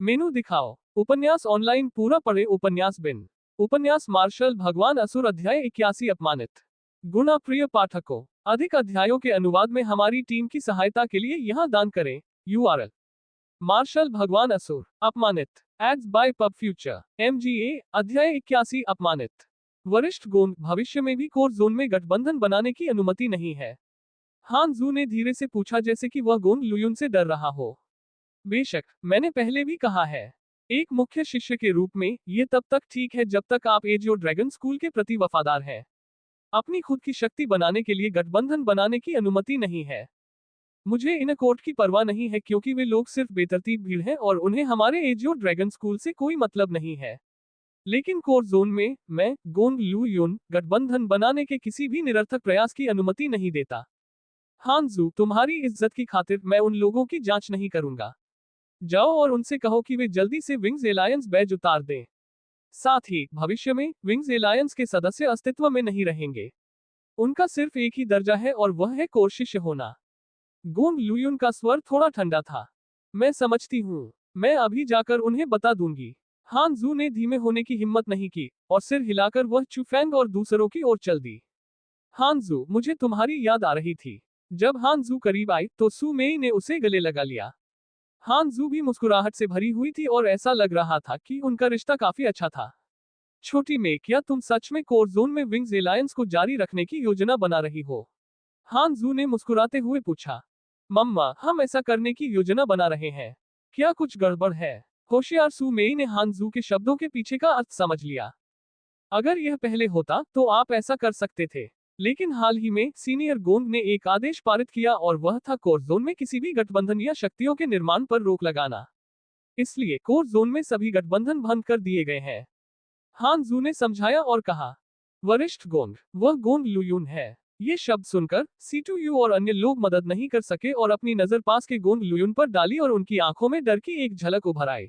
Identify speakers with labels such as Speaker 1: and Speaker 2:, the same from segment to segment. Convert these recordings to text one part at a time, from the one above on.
Speaker 1: मेनू दिखाओ। उपन्यास ऑनलाइन पूरा पढ़े। उपन्यास बिन। उपन्यास मार्शल भगवान असुर अध्याय 81 अपमानित। गुना प्रिय पाठकों, अधिक अध्यायों के अनुवाद में हमारी टीम की सहायता के लिए यहाँ दान करें। URL मार्शल भगवान असुर अपमानित ads by pub future MGA अध्याय 81 अपमानित। वरिष्ठ गोंद, भविष्य में भी कोर जोन में गठबंधन बनाने की अनुमति नहीं है। हान जू ने धीरे से पूछा, जैसे कि वह गोंग लुयुन से डर रहा हो। बेशक, मैंने पहले भी कहा है, एक मुख्य शिष्य के रूप में यह तब तक ठीक है जब तक आप एजियो ड्रैगन स्कूल के प्रति वफादार हैं। अपनी खुद की शक्ति बनाने के लिए गठबंधन बनाने की अनुमति नहीं है। मुझे इन कोर्ट की परवाह नहीं है, क्योंकि वे लोग सिर्फ बेतरतीब भीड़ हैं और उन्हें हमारे एजियो ड्रैगन स्कूल से कोई मतलब नहीं है। लेकिन कोर जोन में मैं गोंग लू युन गठबंधन बनाने के किसी भी निरर्थक प्रयास की अनुमति नहीं देता। हानजू, तुम्हारी इज्जत की खातिर मैं उन लोगों की जांच नहीं करूंगा। जाओ और उनसे कहो कि वे जल्दी से विंग्स एलायंस बैज उतार दें। साथ ही भविष्य में विंग्स एलायंस के सदस्य अस्तित्व में नहीं रहेंगे। उनका सिर्फ एक ही दर्जा है और वह है कोर शिष्य होना। गोंग लुयुन का स्वर थोड़ा ठंडा था। मैं समझती हूँ, मैं अभी जाकर उन्हें बता दूंगी। हान जू ने धीमे होने की हिम्मत नहीं की और सिर हिलाकर वह चुफेंग और दूसरों की ओर चल दी। हान जू, मुझे तुम्हारी याद आ रही थी। जब हान जू करीब आई तो सू मेई ने उसे गले लगा लिया। हान जू भी मुस्कुराहट से भरी हुई थी और ऐसा लग रहा था कि उनका रिश्ता काफी अच्छा था। छोटी मेई, क्या तुम सच में कोर जोन में विंग्स एलायंस को जारी रखने की योजना बना रही हो? हान जू ने मुस्कुराते हुए पूछा। मम्मा, हम ऐसा करने की योजना बना रहे हैं। क्या कुछ गड़बड़ है? होशियार सू मेई ने हान जू के शब्दों के पीछे का अर्थ समझ लिया। अगर यह पहले होता तो आप ऐसा कर सकते थे, लेकिन हाल ही में सीनियर गोंग ने एक आदेश पारित किया और वह था कोर जोन में किसी भी गठबंधन या शक्तियों के निर्माण पर रोक लगाना। इसलिए कोर जोन में सभी गठबंधन बंद कर दिए गए हैं। हान जू ने समझाया और कहा। वरिष्ठ गोंग, वह गोंग लुयुन है। ये शब्द सुनकर C2U और अन्य लोग मदद नहीं कर सके और अपनी नजर पास के गोंग लुयुन पर डाली और उनकी आंखों में डर की एक झलक उभर आई।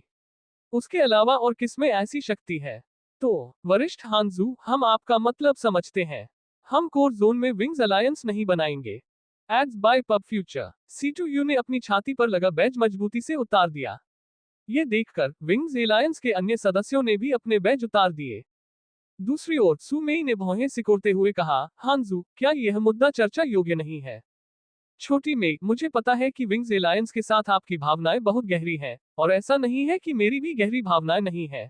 Speaker 1: उसके अलावा और किसमें ऐसी शक्ति है? तो वरिष्ठ हानजू, हम आपका मतलब समझते हैं। हम कोर जोन में विंग्स अलायंस नहीं बनाएंगे। Ads by pub future. C2U ने अपनी छाती पर लगा बैज मजबूती से उतार दिया। ये देखकर विंग्स एलायंस के अन्य सदस्यों ने भी अपने बैज उतार दिए। दूसरी ओर सू मेई ने भौहें सिकोड़ते हुए कहा, हानजू, क्या यह मुद्दा चर्चा योग्य नहीं है? छोटी मेई, मुझे पता है कि विंग्स एलायंस के साथ आपकी भावनाएं बहुत गहरी हैं, और ऐसा नहीं है कि मेरी भी गहरी भावनाएं नहीं है।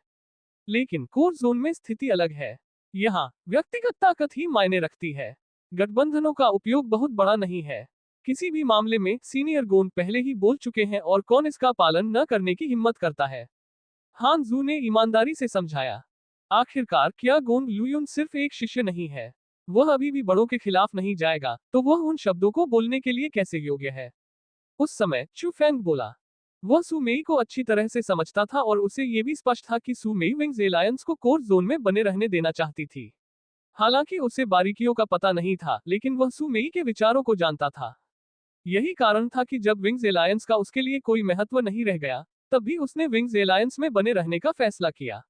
Speaker 1: लेकिन कोर जोन में स्थिति अलग है। यहाँ व्यक्तिगत ताकत ही मायने रखती है। गठबंधनों का उपयोग बहुत बड़ा नहीं है। किसी भी मामले में सीनियर गोंद पहले ही बोल चुके हैं और कौन इसका पालन न करने की हिम्मत करता है? हान जू ने ईमानदारी से समझाया। आखिरकार क्या गोंग लुयुन सिर्फ एक शिष्य नहीं है? वह अभी भी बड़ों के खिलाफ नहीं जाएगा, तो वह उन शब्दों को बोलने के लिए कैसे योग्य है? उस समय चू फेंग बोला। वह सू मेई को अच्छी तरह से समझता था और उसे ये भी स्पष्ट था कि सू मेई विंग्स एलायंस को कोर जोन में बने रहने देना चाहती थी। हालांकि उसे बारीकियों का पता नहीं था, लेकिन वह सू मेई के विचारों को जानता था। यही कारण था कि जब विंग्स एलायंस का उसके लिए कोई महत्व नहीं रह गया, तब भी उसने विंग्स एलायंस में बने रहने का फैसला किया।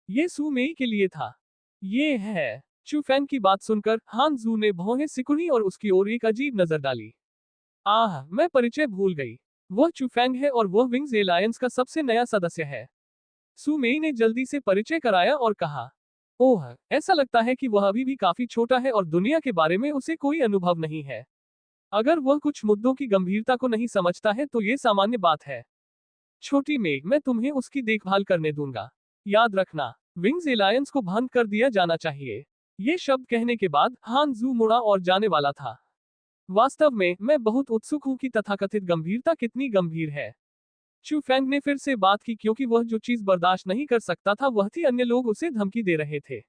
Speaker 1: ये सू मेई के लिए था। ये है। चू फैंग की बात सुनकर हान जू ने भौहें सिकुड़ी और उसकी ओर एक अजीब नजर डाली। आह, मैं परिचय भूल गई। वह चू फैंग है और वह विंग्स एलायंस का सबसे नया सदस्य है। सू मेई ने जल्दी से परिचय कराया और कहा। ओह, ऐसा लगता है कि वह अभी भी काफी छोटा है और दुनिया के बारे में उसे कोई अनुभव नहीं है। अगर वह कुछ मुद्दों की गंभीरता को नहीं समझता है तो ये सामान्य बात है। छोटी मेघ, मैं तुम्हें उसकी देखभाल करने दूंगा। याद रखना, विंग्स एलायंस को भंग कर दिया जाना चाहिए। ये शब्द कहने के बाद हान जू मुड़ा और जाने वाला था। वास्तव में मैं बहुत उत्सुक हूं कि तथाकथित गंभीरता कितनी गंभीर है। चू फैंग ने फिर से बात की, क्योंकि वह जो चीज बर्दाश्त नहीं कर सकता था वह थी अन्य लोग उसे धमकी दे रहे थे।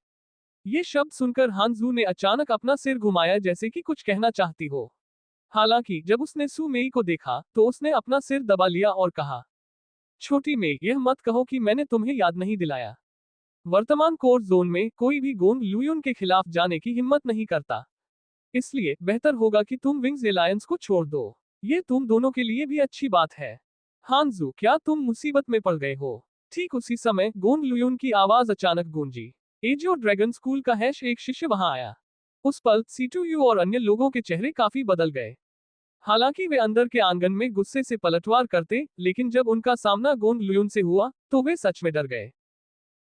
Speaker 1: ये शब्द सुनकर हान जू ने अचानक अपना सिर घुमाया, जैसे कि कुछ कहना चाहती हो। हालांकि जब उसने सू मेई को देखा तो उसने अपना सिर दबा लिया और कहा, छोटी मेई, यह मत कहो कि मैंने तुम्हें याद नहीं दिलाया। वर्तमान कोर जोन में कोई भी गोंग लुयुन के खिलाफ जाने की हिम्मत नहीं करता। इसलिए बेहतर होगा कि तुम विंग्स एलायंस को छोड़ दो। ये तुम दोनों के लिए भी अच्छी बात है। हानजू, क्या तुम मुसीबत में पड़ गए हो? ठीक उसी समय गोंग लुयुन की आवाज अचानक गूंजी। एजियो ड्रैगन स्कूल का एक शिष्य वहां आया। उस पल C2U और अन्य लोगों के चेहरे काफी बदल गए। हालांकि वे अंदर के आंगन में गुस्से से पलटवार करते, लेकिन जब उनका सामना गोंग लुयुन से हुआ तो वे सच में डर गए।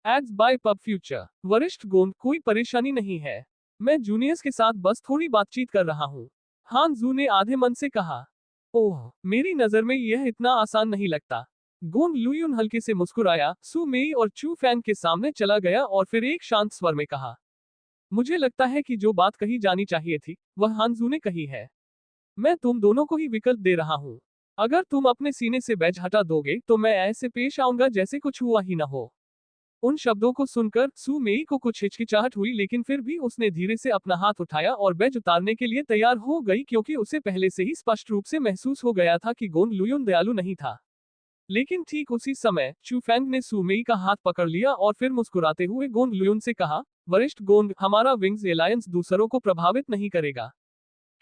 Speaker 1: Ads by pub future. वरिष्ठ गोंग, कोई परेशानी नहीं है, मैं जूनियर्स के साथ बस थोड़ी बातचीत कर रहा हूँ, हान जू ने आधे मन से कहा। ओह, मेरी नजर में यह इतना आसान नहीं लगता। गोंग लुयुन हल्के से मुस्कुराया, सू मेई और चू फैंग के सामने चला गया और फिर एक शांत स्वर में कहा, मुझे लगता है कि जो बात कही जानी चाहिए थी वह हानजू ने कही है। मैं तुम दोनों को ही विकल्प दे रहा हूँ। अगर तुम अपने सीने से बैज हटा दोगे तो मैं ऐसे पेश आऊंगा जैसे कुछ हुआ ही ना हो। उन शब्दों को सुनकर सू मेई को कुछ हिचकिचाहट हुई, लेकिन फिर भी उसने धीरे से अपना हाथ उठाया और बैज उतारने के लिए तैयार हो गई, क्योंकि उसे पहले से ही स्पष्ट रूप से महसूस हो गया था कि गोंग लुयुन दयालु नहीं था। लेकिन ठीक उसी समय चू फैंग ने सू मेई का हाथ पकड़ लिया और फिर मुस्कुराते हुए गोंग लुयुन से कहा, वरिष्ठ गोंग, हमारा विंग्स एलायंस दूसरों को प्रभावित नहीं करेगा।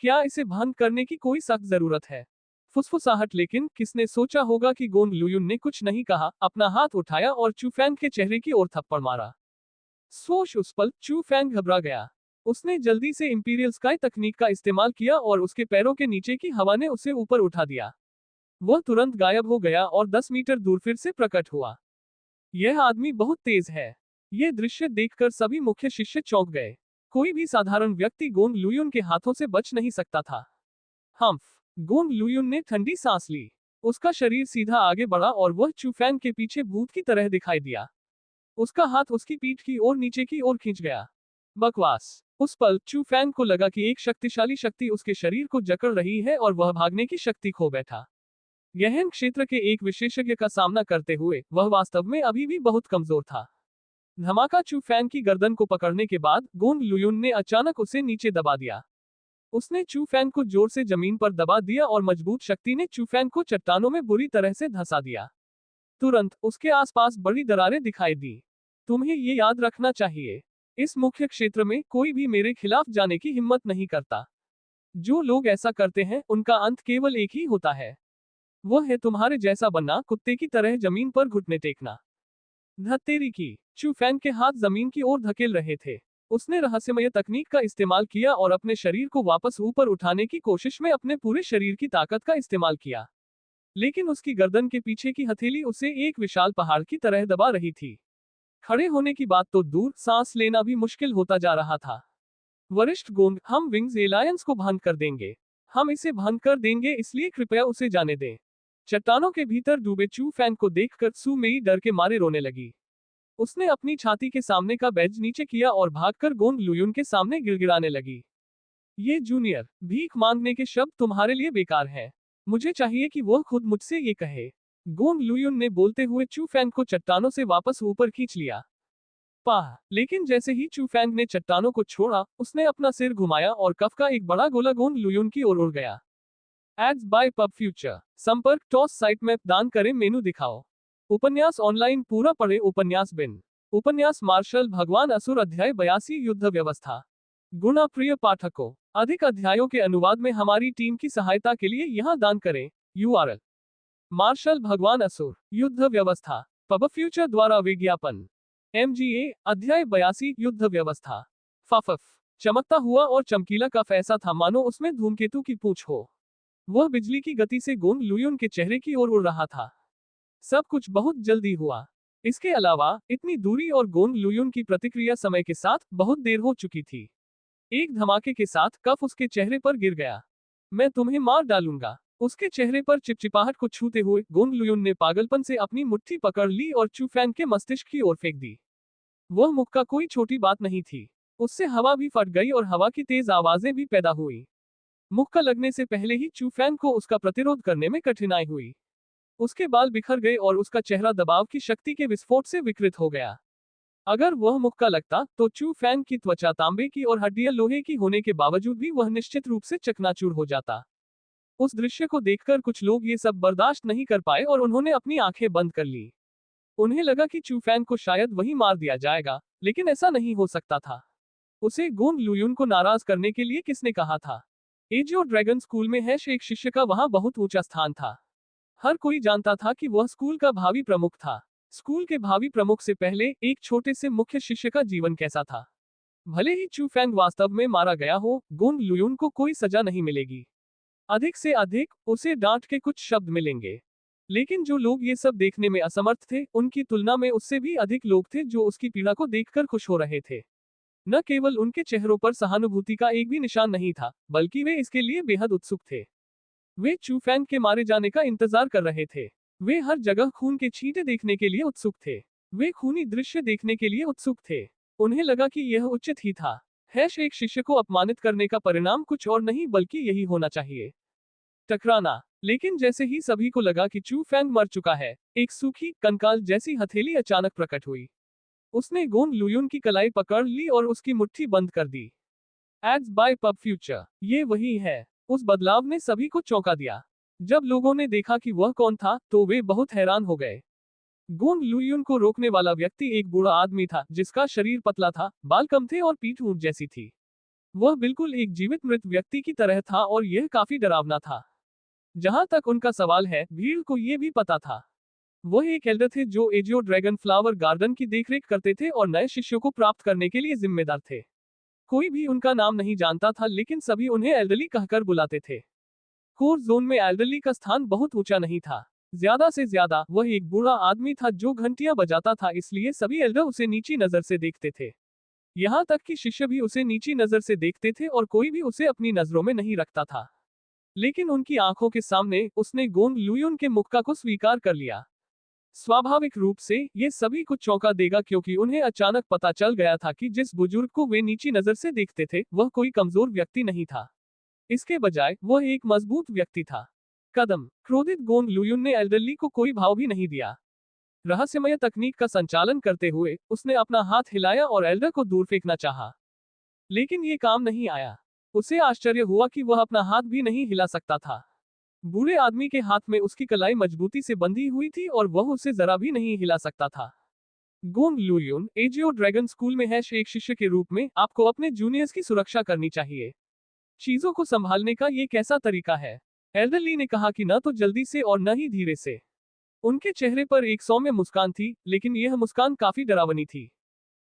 Speaker 1: क्या इसे भंग करने की कोई सख्त जरूरत है? फुसफुसाहट, लेकिन किसने सोचा होगा कि गोंग लुयुन ने कुछ नहीं कहा, अपना हाथ उठाया और चू फैंग के चेहरे की ओर थप्पड़ मारा। सोच, उस पल चू फैंग घबरा गया। उसने जल्दी से इंपीरियल स्काई तकनीक का इस्तेमाल किया और उसके पैरों के नीचे की हवा ने उसे ऊपर उठा दिया। वह तुरंत गायब हो गया और 10 मीटर दूर फिर से प्रकट हुआ। यह आदमी बहुत तेज है। यह दृश्य देखकर सभी मुख्य शिष्य चौंक गए। कोई भी साधारण व्यक्ति गोंग लुयुन के हाथों से बच नहीं सकता था। हम्फ, गोंग लुयुन ने ठंडी सांस ली। उसका शरीर सीधा आगे बढ़ा और वह चू फैंग के पीछे भूत की तरह दिखाई दिया। उसका हाथ उसकी पीठ की ओर नीचे की ओर खींच गया। बकवास। उस पल चू फैंग को लगा कि एक शक्तिशाली शक्ति उसके शरीर को जकड़ रही है और वह भागने की शक्ति खो बैठा। गहन क्षेत्र के एक विशेषज्ञ का सामना करते हुए वह वास्तव में अभी भी बहुत कमजोर था। धमाका। चू फैंग की गर्दन को पकड़ने के बाद गोंग लुयुन ने अचानक उसे नीचे दबा दिया। उसने चू फैंग को जोर से जमीन पर दबा दिया और मजबूत शक्ति ने चू फैंग को चट्टानों में बुरी तरह से धंसा दिया। तुरंत उसके आसपास बड़ी दरारें दिखाई दी। तुम्हें ये याद रखना चाहिए, इस मुख्य क्षेत्र में कोई भी मेरे खिलाफ जाने की हिम्मत नहीं करता। जो लोग ऐसा करते हैं उनका अंत केवल एक ही होता है, वह है तुम्हारे जैसा बनना, कुत्ते की तरह जमीन पर घुटने टेकना। धत्तेरी की। चू फैंग के हाथ जमीन की ओर धकेल रहे थे। उसने रहस्यमय तकनीक का इस्तेमाल किया और अपने शरीर को वापस ऊपर उठाने की कोशिश में अपने पूरे शरीर की ताकत का इस्तेमाल किया। लेकिन उसकी गर्दन के पीछे की हथेली उसे एक विशाल पहाड़ की तरह दबा रही थी। खड़े होने की बात तो दूर, सांस लेना भी मुश्किल होता जा रहा था। वरिष्ठ गोंग, हम विंग्स एलायंस को भंग कर देंगे। हम इसे भंग कर देंगे, इसलिए कृपया उसे जाने दें। चट्टानों के भीतर डूबे चू फैंग को देखकर सू मेई डर के मारे रोने लगी। उसने अपनी छाती के सामने का बैज नीचे किया और भागकर गोंग लुयुन के सामने गिड़गिड़ाने लगी। ये जूनियर, भीख मांगने के शब्द तुम्हारे लिए बेकार हैं। मुझे चाहिए कि वह खुद मुझसे ये कहे। गोंग लुयुन ने बोलते हुए चू फैंग को चट्टानों से वापस ऊपर खींच लिया। पाह, लेकिन जैसे ही चू फैंग ने चट्टानों को छोड़ा, उसने अपना सिर घुमाया और कफ का एक बड़ा गोला गोंग लुयुन की ओर उड़ गया। Ads by pub future. संपर्क टॉस साइट मैप दान करें, मेनू दिखाओ। उपन्यास ऑनलाइन पूरा पढ़े। उपन्यास बिन। उपन्यास मार्शल भगवान असुर, अध्याय 82, युद्ध व्यवस्था। गुणा प्रिय पाठकों, अधिक अध्यायों के अनुवाद में हमारी टीम की सहायता के लिए यहाँ दान करें। URL: मार्शल भगवान असुर, युद्ध व्यवस्था, पब फ्यूचर द्वारा विज्ञापन। MGA, अध्याय 82, युद्ध व्यवस्था। फफफ, चमकता हुआ और चमकीला कफ ऐसा था मानो उसमें धूमकेतु की पूंछ हो। वह बिजली की गति से गोंग लुयुन के चेहरे की ओर उड़ रहा था। सब कुछ बहुत जल्दी हुआ। इसके अलावा इतनी दूरी और गोंग लुयुन की प्रतिक्रिया समय के साथ बहुत देर हो चुकी थी। एक धमाके के साथ कफ उसके चेहरे पर गिर गया। मैं तुम्हें मार डालूंगा। उसके चेहरे पर चिपचिपाहट को छूते हुए गोंग लुयुन ने पागलपन से अपनी मुट्ठी पकड़ ली और चू फैंग के मस्तिष्क की ओर फेंक दी। वह मुक्का कोई छोटी बात नहीं थी। उससे हवा भी फट गई और हवा की तेज आवाजें भी पैदा हुई। मुक्का लगने से पहले ही चू फैंग को उसका प्रतिरोध करने में कठिनाई हुई। उसके बाल बिखर गए और उसका चेहरा दबाव की शक्ति के विस्फोट से विकृत हो गया। अगर वह मुक्का लगता तो चू फैंग की त्वचा तांबे की और हड्डियां लोहे की होने के बावजूद भी वह निश्चित रूप से चकनाचूर हो जाता। उस दृश्य को देखकर कुछ लोग ये सब बर्दाश्त नहीं कर पाए और उन्होंने अपनी आंखें बंद कर ली। उन्हें लगा कि चू फैंग को शायद वही मार दिया जाएगा, लेकिन ऐसा नहीं हो सकता था। उसे गोंग लुयुन को नाराज करने के लिए किसने कहा था? एजियो ड्रैगन स्कूल में एक शिष्य का वहां बहुत ऊंचा स्थान था। हर कोई जानता था कि वह स्कूल का भावी प्रमुख था। स्कूल के भावी प्रमुख से पहले एक छोटे से मुख्य शिष्य का जीवन कैसा था? भले ही चू फैंग वास्तव में मारा गया हो, गोंग लुयुन को कोई सजा नहीं मिलेगी। अधिक से अधिक उसे डांट के कुछ शब्द मिलेंगे। लेकिन जो लोग ये सब देखने में असमर्थ थे, उनकी तुलना में उससे भी अधिक लोग थे जो उसकी पीड़ा को देखकर खुश हो रहे थे। न केवल उनके चेहरों पर सहानुभूति का एक भी निशान नहीं था, बल्कि वे इसके लिए बेहद उत्सुक थे। वे चू फैंग के मारे जाने का इंतजार कर रहे थे। वे हर जगह खून के छींटे देखने के लिए उत्सुक थे। वे खूनी दृश्य देखने के लिए उत्सुक थे। उन्हें लगा कि यह उचित ही था। एक शिष्य को अपमानित करने का परिणाम कुछ और नहीं बल्कि यही होना चाहिए, टकराना। लेकिन जैसे ही सभी को लगा कि चू फैंग मर चुका है, एक सूखी कंकाल जैसी हथेली अचानक प्रकट हुई। उसने गोंग लुयुन की कलाई पकड़ ली और उसकी मुट्ठी बंद कर दी। एड्स बाय पब फ्यूचर, ये वही है। उस बदलाव ने सभी को चौंका दिया। जब लोगों ने देखा कि वह कौन था, तो वे बहुत हैरान हो गए। गोंग लुयुन को रोकने वाला व्यक्ति एक बूढ़ा आदमी था, जिसका शरीर पतला था, बाल कम थे और पीठ ऊंट जैसी थी। वह बिल्कुल एक जीवित मृत व्यक्ति की तरह था और यह काफी डरावना था। जहां तक उनका सवाल है, भीड़ को यह भी पता था। वह एक एल्डर थे जो एजियो ड्रैगन फ्लावर गार्डन की देखरेख करते थे और नए शिष्यों को प्राप्त करने के लिए जिम्मेदार थे। कोई भी उनका नाम नहीं जानता था, लेकिन सभी उन्हें एल्डरली कहकर बुलाते थे। कोर जोन में एल्डरली का स्थान बहुत ऊंचा नहीं था। ज्यादा से ज्यादा वह एक बूढ़ा आदमी था जो घंटियां बजाता था, इसलिए सभी एल्डर उसे नीची नजर से देखते थे। यहाँ तक कि शिष्य भी उसे नीची नजर से देखते थे और कोई भी उसे अपनी नजरों में नहीं रखता था। लेकिन उनकी आंखों के सामने उसने गोंग लुयुन के मुक्का को स्वीकार कर लिया। स्वाभाविक रूप से ये सभी को चौंका देगा, क्योंकि उन्हें अचानक पता चल गया था कि जिस बुजुर्ग को वे नीची नजर से देखते थे, वह कोई कमजोर व्यक्ति नहीं था। इसके बजाय वह एक मजबूत व्यक्ति था। कदम। क्रोधित गोंग लुयुन ने एल्डरली को कोई भाव भी नहीं दिया। रहस्यमय तकनीक का संचालन करते हुए उसने अपना हाथ हिलाया और एल्डर को दूर फेंकना चाहा। लेकिन ये काम नहीं आया। उसे आश्चर्य हुआ कि वह अपना हाथ भी नहीं हिला सकता था। बूढ़े आदमी के हाथ में उसकी कलाई मजबूती से बंधी हुई थी और वह उसे जरा भी नहीं हिला सकता था। गोंग लुयुन, एजियो ड्रैगन स्कूल में एक शिष्य के रूप में आपको अपने जूनियर्स की सुरक्षा करनी चाहिए। चीजों को संभालने का ये कैसा तरीका है? एल्डरली ने कहा कि न तो जल्दी से और न ही धीरे से। उनके चेहरे पर एक सौम्य मुस्कान थी, लेकिन यह मुस्कान काफी डरावनी थी।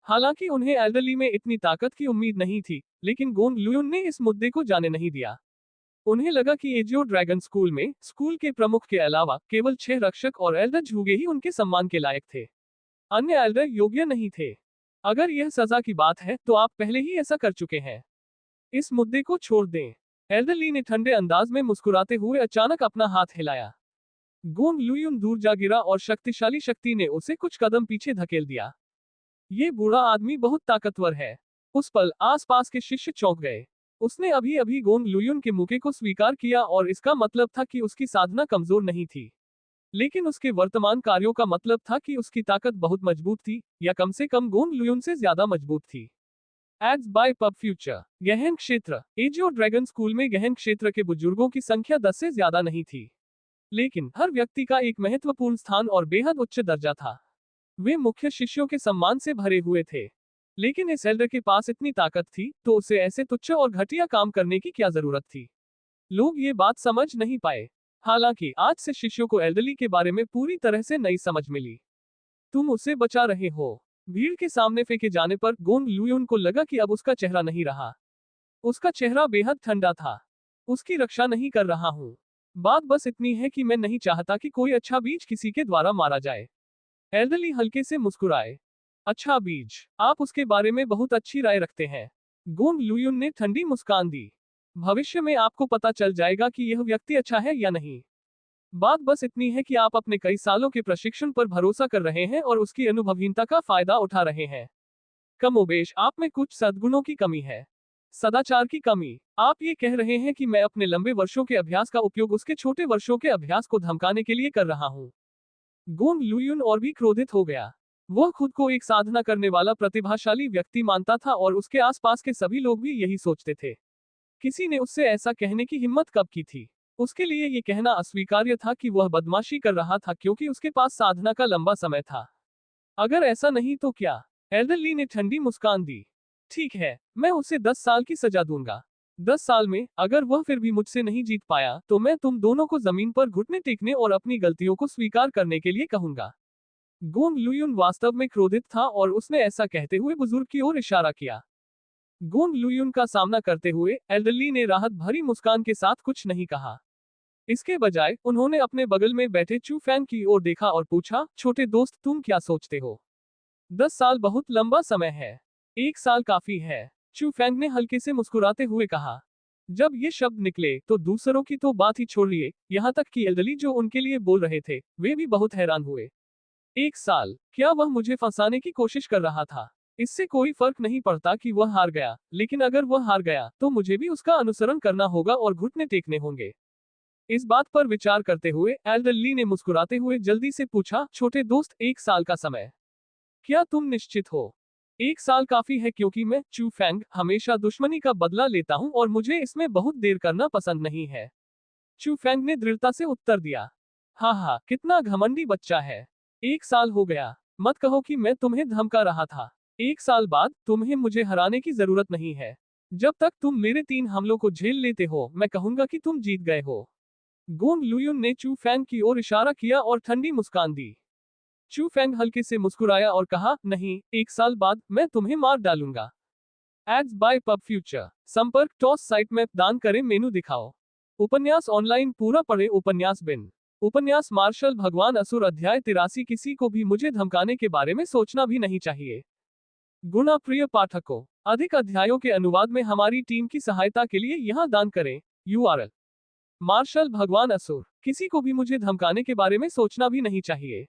Speaker 1: हालांकि उन्हें एल्डरली में इतनी ताकत की उम्मीद नहीं थी, लेकिन गोंग लुयुन ने इस मुद्दे को जाने नहीं दिया। उन्हें लगा कि एजियो ड्रैगन स्कूल में स्कूल के प्रमुख के अलावा केवल 6 रक्षक और एल्डर झूगे ही उनके सम्मान के लायक थे। अन्य एल्डर योग्य नहीं थे। अगर यह सजा की बात है, तो आप पहले ही ऐसा कर चुके हैं। इस मुद्दे को छोड़ दें। एल्डरली ने ठंडे अंदाज में मुस्कुराते हुए अचानक अपना हाथ हिलाया। गोंग लुयुन दूर जा गिरा और शक्तिशाली शक्ति ने उसे कुछ कदम पीछे धकेल दिया। ये बूढ़ा आदमी बहुत ताकतवर है। उस पल आसपास के शिष्य चौंक गए। उसने अभी अभी गोंग लुयुन के मुके को स्वीकार किया और इसका मतलब था कि उसकी साधना कमजोर नहीं थी। लेकिन उसके वर्तमान कार्यों का मतलब था कि उसकी ताकत बहुत मजबूत थी, या कम से कम गोंग लुयुन से ज्यादा मजबूत थी। Ads by pub future. गहन क्षेत्र। एजियो ड्रैगन स्कूल में गहन क्षेत्र के बुजुर्गों की संख्या 10 से ज्यादा नहीं थी, लेकिन हर व्यक्ति का एक महत्वपूर्ण स्थान और बेहद उच्च दर्जा था। वे मुख्य शिष्यों के सम्मान से भरे हुए थे। लेकिन इस एल्डर के पास इतनी ताकत थी, तो उसे ऐसे तुच्छ और घटिया काम करने की क्या जरूरत थी? लोग ये बात समझ नहीं पाए। हालांकि आज से शिष्यों को एल्डरली के बारे में पूरी तरह से नई समझ मिली। तुम उसे बचा रहे हो। भीड़ के सामने फेंके जाने पर गोंग लुयुन को लगा कि अब उसका चेहरा नहीं रहा। उसका चेहरा बेहद ठंडा था। उसकी रक्षा नहीं कर रहा हूं। बात बस इतनी है कि मैं नहीं चाहता कि कोई अच्छा बीज किसी के द्वारा मारा जाए। एल्डरली हल्के से मुस्कुराए। अच्छा बीज, आप उसके बारे में बहुत अच्छी राय रखते हैं। गोंग लुयुन ने ठंडी मुस्कान दी। भविष्य में आपको पता चल जाएगा कि यह व्यक्ति अच्छा है या नहीं। बात बस इतनी है कि आप अपने कई सालों के प्रशिक्षण पर भरोसा कर रहे हैं और उसकी अनुभवहीनता का फायदा उठा रहे हैं। कमोबेश आप में कुछ सद्गुणों की कमी है। सदाचार की कमी। आप ये कह रहे हैं कि मैं अपने लंबे वर्षों के अभ्यास का उपयोग उसके छोटे वर्षों के अभ्यास को धमकाने के लिए कर रहा हूँ। गोंग लुयुन और भी क्रोधित हो गया। वह खुद को एक साधना करने वाला प्रतिभाशाली व्यक्ति मानता था और उसके आसपास के सभी लोग भी यही सोचते थे। किसी ने उससे ऐसा कहने की हिम्मत कब की थी? उसके लिए ये कहना अस्वीकार्य था कि वह बदमाशी कर रहा था, क्योंकि उसके पास साधना का लंबा समय था। अगर ऐसा नहीं तो क्या? एल्डरली ने ठंडी मुस्कान दी। ठीक है, मैं उसे 10 साल की सजा दूंगा। 10 साल में अगर वह फिर भी मुझसे नहीं जीत पाया, तो मैं तुम दोनों को जमीन पर घुटने टेकने और अपनी गलतियों को स्वीकार करने के लिए कहूंगा। गोंग लुयुन वास्तव में क्रोधित था और उसने ऐसा कहते हुए बुजुर्ग की ओर इशारा किया। गोंग लुयुन का सामना करते हुए एल्डरली ने राहत भरी मुस्कान के साथ कुछ नहीं कहा। इसके बजाय उन्होंने अपने बगल में बैठे चू फैंग की ओर देखा और पूछा, छोटे दोस्त तुम क्या सोचते हो? 10 साल बहुत लंबा समय है। 1 साल काफी है। चू फैंग ने हल्के से मुस्कुराते हुए कहा। जब ये शब्द निकले तो दूसरों की तो बात ही छोड़िए, यहाँ तक कि एल्डरली जो उनके लिए बोल रहे थे वे भी बहुत हैरान हुए। 1 साल, क्या वह मुझे फंसाने की कोशिश कर रहा था? इससे कोई फर्क नहीं पड़ता कि वह हार गया, लेकिन अगर वह हार गया तो मुझे भी उसका अनुसरण करना होगा और घुटने टेकने होंगे। इस बात पर विचार करते हुए एल्डरली ने मुस्कुराते हुए जल्दी से पूछा, छोटे दोस्त 1 साल का समय, क्या तुम निश्चित हो? 1 साल काफी है क्योंकि मैं चू फैंग हमेशा दुश्मनी का बदला लेता हूँ और मुझे इसमें बहुत देर करना पसंद नहीं है। चू फैंग ने दृढ़ता से उत्तर दिया। हाँ हाँ, कितना घमंडी बच्चा है। 1 साल हो गया, मत कहो कि मैं तुम्हें धमका रहा था। 1 साल बाद तुम्हें मुझे हराने की जरूरत नहीं है। जब तक तुम मेरे 3 हमलों को झेल लेते हो मैं कहूंगा कि तुम जीत गए हो। गोंग लुयुन ने चू फैंग की ओर इशारा किया और ठंडी मुस्कान दी। चू फैंग हल्के से मुस्कुराया और कहा, नहीं, 1 साल बाद मैं तुम्हें मार डालूंगा। Ads by pub future. संपर्क टॉस साइट में दान करें मेनू दिखाओ। उपन्यास ऑनलाइन पूरा पढ़े। उपन्यास बिन। उपन्यास मार्शल भगवान असुर अध्याय 83। किसी को भी मुझे धमकाने के बारे में सोचना भी नहीं चाहिए। गुणा प्रिय पाठकों, अधिक अध्यायों के अनुवाद में हमारी टीम की सहायता के लिए यहाँ दान करें। URL मार्शल भगवान असुर। किसी को भी मुझे धमकाने के बारे में सोचना भी नहीं चाहिए।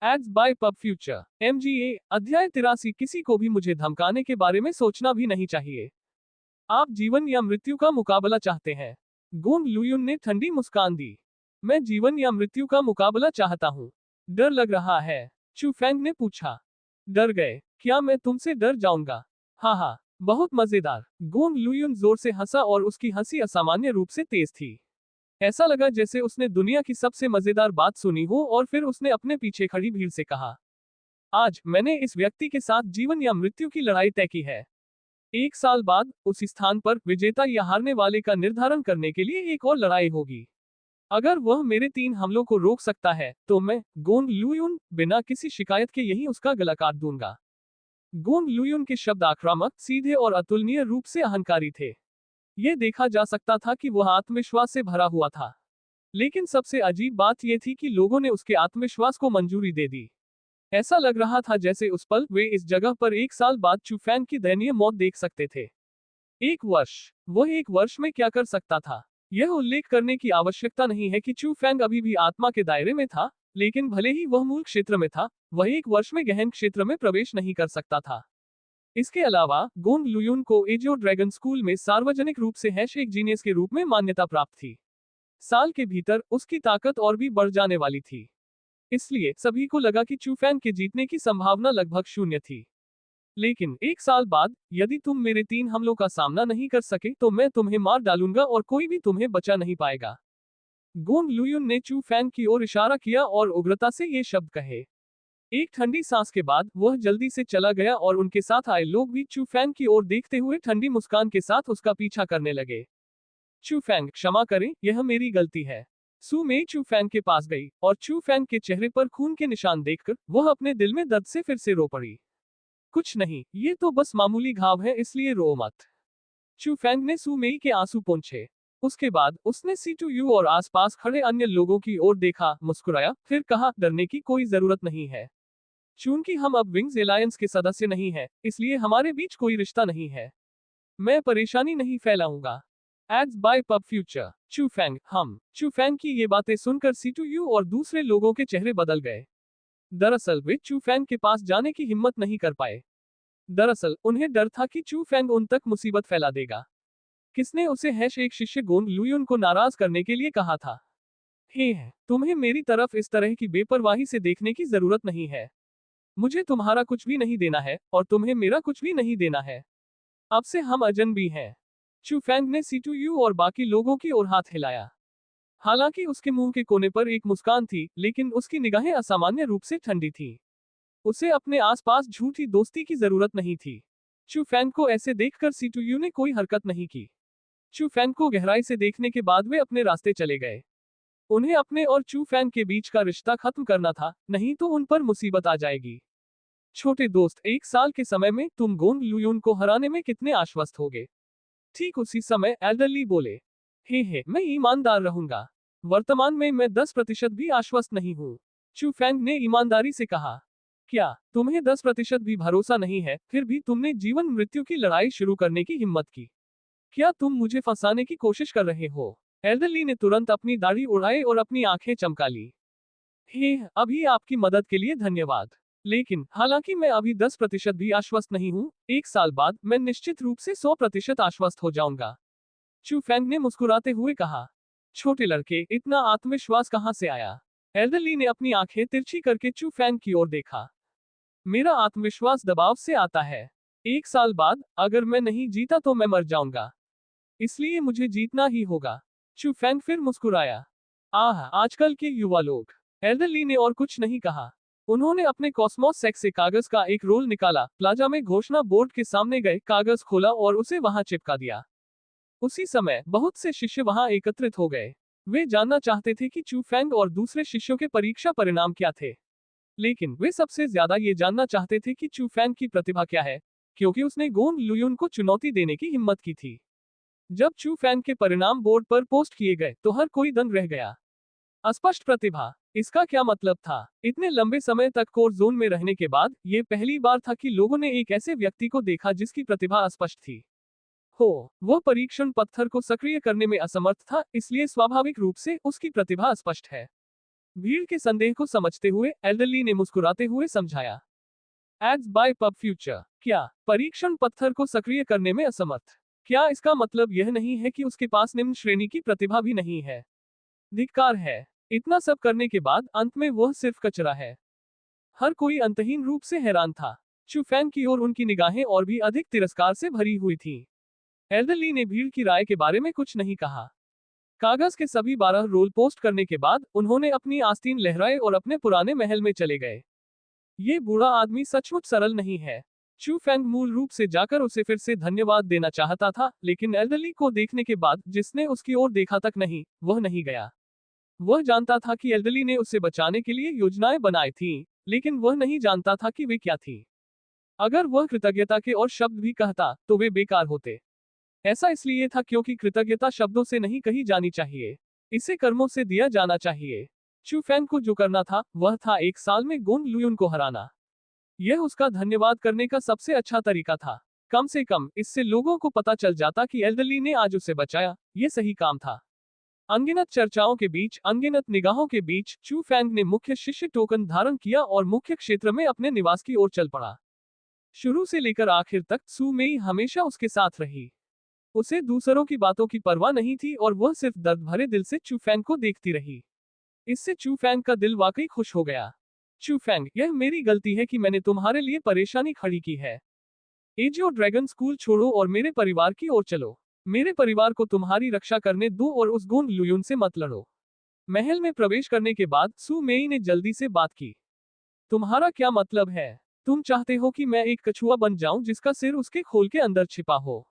Speaker 1: Ads by pub future. MGA अध्याय 83। किसी को भी मुझे धमकाने के बारे में सोचना भी नहीं चाहिए। आप जीवन या मृत्यु का मुकाबला चाहते हैं? गोंग लुयुन ने ठंडी मुस्कान दी। मैं जीवन या मृत्यु का मुकाबला चाहता हूँ। डर लग रहा है? चू फैंग ने पूछा। डर गए? क्या मैं तुमसे डर जाऊंगा? हाँ हाँ, बहुत मजेदार। गोंग लुयुन जोर से हंसा और उसकी हंसी असामान्य रूप से तेज थी। ऐसा लगा जैसे उसने दुनिया की सबसे मजेदार बात सुनी हो और फिर उसने अपने पीछे खड़ी भीड़ से कहा, आज मैंने इस व्यक्ति के साथ जीवन या मृत्यु की लड़ाई तय की है। 1 साल बाद उस स्थान पर विजेता या हारने वाले का निर्धारण करने के लिए एक और लड़ाई होगी। अगर वह मेरे 3 हमलों को रोक सकता है तो मैं, गोंग लुयुन, बिना किसी शिकायत के यही उसका गला काट दूंगा। गोंग लुयुन के शब्द आक्रामक, सीधे और अतुलनीय रूप से अहंकारी थे। यह देखा जा सकता था कि वह आत्मविश्वास से भरा हुआ था। लेकिन सबसे अजीब बात यह थी कि लोगों ने उसके आत्मविश्वास को मंजूरी दे दी। ऐसा लग रहा था जैसे उस पल वे इस जगह पर 1 साल बाद चू फैंग की दयनीय मौत देख सकते थे। 1 वर्ष। वह 1 वर्ष में क्या कर सकता था? यह उल्लेख करने की आवश्यकता नहीं है कि चू फैंग अभी भी आत्मा के दायरे में था, लेकिन भले ही वह मूल क्षेत्र में था, वह 1 वर्ष में गहन क्षेत्र में प्रवेश नहीं कर सकता था। इसके अलावा गोंग लुयुन को एजियो ड्रैगन स्कूल में सार्वजनिक रूप से एक जीनियस के रूप में मान्यता प्राप्त थी। साल के भीतर उसकी ताकत और भी बढ़ जाने वाली थी। इसलिए सभी को लगा कि चू फैंग के जीतने की संभावना लगभग शून्य थी। लेकिन 1 साल बाद, यदि तुम मेरे 3 हमलों का सामना नहीं कर सके तो मैं तुम्हें मार डालूंगा और कोई भी तुम्हें बचा नहीं पाएगा। गोंग लुयुन ने चू फैंग की ओर इशारा किया और उग्रता से ये शब्द कहे। एक ठंडी सांस के बाद वह जल्दी से चला गया और उनके साथ आए लोग भी चू फैंग की ओर देखते हुए ठंडी मुस्कान के साथ उसका पीछा करने लगे। चू फैंग, क्षमा करें, यह मेरी गलती है। सू मेई चू फैंग के पास गई और चू फैंग के चेहरे पर खून के निशान देखकर वह अपने दिल में दर्द से फिर से रो पड़ी। कुछ नहीं, ये तो बस मामूली घाव है, इसलिए रो मत। चू फैंग ने सू मेई के आंसू पोंछे। उसके बाद उसने C2U और आसपास खड़े अन्य लोगों की ओर देखा, मुस्कुराया, फिर कहा, डरने की कोई जरूरत नहीं है। चूंकि हम अब विंग्स एलायंस के सदस्य नहीं हैं, इसलिए हमारे बीच कोई रिश्ता नहीं है। मैं परेशानी नहीं फैलाऊंगा। Ads by pub future. Chu Fang, हम। चू फैंग की ये बातें सुनकर C2U और दूसरे लोगों के चेहरे बदल गए। दरअसल वे चू फैंग के पास जाने की हिम्मत नहीं कर पाए। दरअसल उन्हें डर था कि चू फैंग उन तक मुसीबत फैला देगा। किसने उसे एक शिष्य गोंग लुयुन को नाराज करने के लिए कहा था? हे, तुम्हें मेरी तरफ इस तरह की बेपरवाही से देखने की जरूरत नहीं है। मुझे तुम्हारा कुछ भी नहीं देना है और तुम्हें मेरा कुछ भी नहीं देना है। अब से हम अजनबी हैं। चू फैंग ने C2U और बाकी लोगों की ओर हाथ हिलाया। हालांकि उसके मुंह के कोने पर एक मुस्कान थी, लेकिन उसकी निगाहें असामान्य रूप से ठंडी थी। उसे अपने आसपास झूठी दोस्ती की जरूरत नहीं थी। चू फैंग को ऐसे देखकर C2U ने कोई हरकत नहीं की। चू फैंग को गहराई से देखने के बाद वे अपने रास्ते चले गए। उन्हें अपने और चू फैंग के बीच का रिश्ता खत्म करना था, नहीं तो उन पर मुसीबत आ जाएगी। छोटे दोस्त, 1 साल के समय में तुम गोंग लुयुन को हराने में कितने आश्वस्त होगे? ठीक उसी समय एल्डरली बोले, हे, मैं ईमानदार रहूंगा। वर्तमान में मैं 10% भी आश्वस्त नहीं हूँ। चू फैंग ने ईमानदारी से कहा, क्या तुम्हें 10% भी भरोसा नहीं है, फिर भी तुमने जीवन मृत्यु की लड़ाई शुरू करने की हिम्मत की? क्या तुम मुझे फंसाने की कोशिश कर रहे हो? एल्डरली ने तुरंत अपनी दाढ़ी उड़ाई और अपनी आंखें चमका ली। हे, अभी आपकी मदद के लिए धन्यवाद। लेकिन हालांकि मैं अभी 10% भी आश्वस्त नहीं हूँ, 1 साल बाद मैं निश्चित रूप से 100% आश्वस्त हो जाऊंगा। चू फैंग ने मुस्कुराते हुए कहा, छोटे लड़के, इतना आत्मविश्वास कहाँ से आया? एल्डरली ने अपनी आंखें तिरछी करके चू फैंग की ओर देखा। मेरा आत्मविश्वास दबाव से आता है। 1 साल बाद अगर मैं नहीं जीता तो मैं मर जाऊंगा, इसलिए मुझे जीतना ही होगा। चू फैंग फिर मुस्कुराया। आजकल के युवा लोग। एल्डरली ने और कुछ नहीं कहा। उन्होंने अपने कॉस्मोस सेक्स से कागज का एक रोल निकाला, प्लाजा में घोषणा बोर्ड के सामने गए, कागज खोला और उसे वहां चिपका दिया। उसी समय बहुत से शिष्य वहां एकत्रित हो गए। वे जानना चाहते थे कि चू फैंग और दूसरे शिष्यों के परीक्षा परिणाम क्या थे। लेकिन वे सबसे ज्यादा ये जानना चाहते थे कि चू फैंग की प्रतिभा क्या है, क्योंकि उसने गोंग लुयुन को चुनौती देने की हिम्मत की थी। जब चू फैंग के परिणाम बोर्ड पर पोस्ट किए गए तो हर कोई दंग रह गया। अस्पष्ट प्रतिभा, इसका क्या मतलब था? इतने लंबे समय तक कोर जोन में रहने के बाद ये पहली बार था कि लोगों ने एक ऐसे व्यक्ति को देखा जिसकी प्रतिभा अस्पष्ट थी। वह परीक्षण पत्थर को सक्रिय करने में असमर्थ था, इसलिए स्वाभाविक रूप से उसकी प्रतिभा अस्पष्ट है। भीड़ के संदेह को समझते हुए एल्डरली ने मुस्कुराते हुए समझाया, एड्स बाय पब फ्यूचर। क्या परीक्षण पत्थर को सक्रिय करने में असमर्थ? क्या इसका मतलब यह नहीं है कि उसके पास निम्न श्रेणी की प्रतिभा भी नहीं है? धिक्कार है। इतना सब करने के बाद अंत में वह सिर्फ कचरा है। हर कोई अंतहीन रूप से हैरान था। चू फैंग की ओर उनकी निगाहें और भी अधिक तिरस्कार से भरी हुई थी। एल्डरली ने भीड़ की राय के बारे में कुछ नहीं कहा। कागज के सभी 12 रोल पोस्ट करने के बाद उन्होंने अपनी आस्तीन लहराए और अपने पुराने महल में चले गए। ये बूढ़ा आदमी सचमुच सरल नहीं है। चू फैंग मूल रूप से जाकर उसे फिर से धन्यवाद देना चाहता था, लेकिन एल्डरली को देखने के बाद, जिसने उसकी ओर देखा तक नहीं, वह नहीं गया। वह जानता था कि एल्डरली ने उसे बचाने के लिए योजनाएं बनाई थीं, लेकिन वह नहीं जानता था कि वे क्या थी। अगर वह कृतज्ञता के और शब्द भी कहता तो वे बेकार होते। ऐसा इसलिए था क्योंकि कृतज्ञता शब्दों से नहीं कही जानी चाहिए, इसे कर्मों से दिया जाना चाहिए। चू फैंग को जो करना था वह था 1 साल में गोंग लुयुन को हराना। यह उसका धन्यवाद करने का सबसे अच्छा तरीका था। कम से कम इससे लोगों को पता चल जाता कि एल्डरली ने आज उसे बचाया, यह सही काम था। अनगिनत चर्चाओं के बीच, अनगिनत निगाहों के बीच, चू फैंग ने मुख्य शिष्य टोकन धारण किया और मुख्य क्षेत्र में अपने निवास की ओर चल पड़ा। शुरू से लेकर आखिर तक सू मेई हमेशा उसके साथ रही। उसे दूसरों की बातों की परवाह नहीं थी और वह सिर्फ दर्द भरे दिल से चू फैंग को देखती रही। इससे चू फैंग का दिल वाकई खुश हो गया। चू फैंग, यह मेरी गलती है कि मैंने तुम्हारे लिए परेशानी खड़ी की है। एजियो ड्रैगन स्कूल छोड़ो और मेरे परिवार की ओर चलो। मेरे परिवार को तुम्हारी रक्षा करने दो और उस गोंग लुयुन से मत लड़ो। महल में प्रवेश करने के बाद सू मेई ने जल्दी से बात की। तुम्हारा क्या मतलब है? तुम चाहते हो कि मैं एक कछुआ बन जाऊं जिसका सिर उसके खोल के अंदर छिपा हो?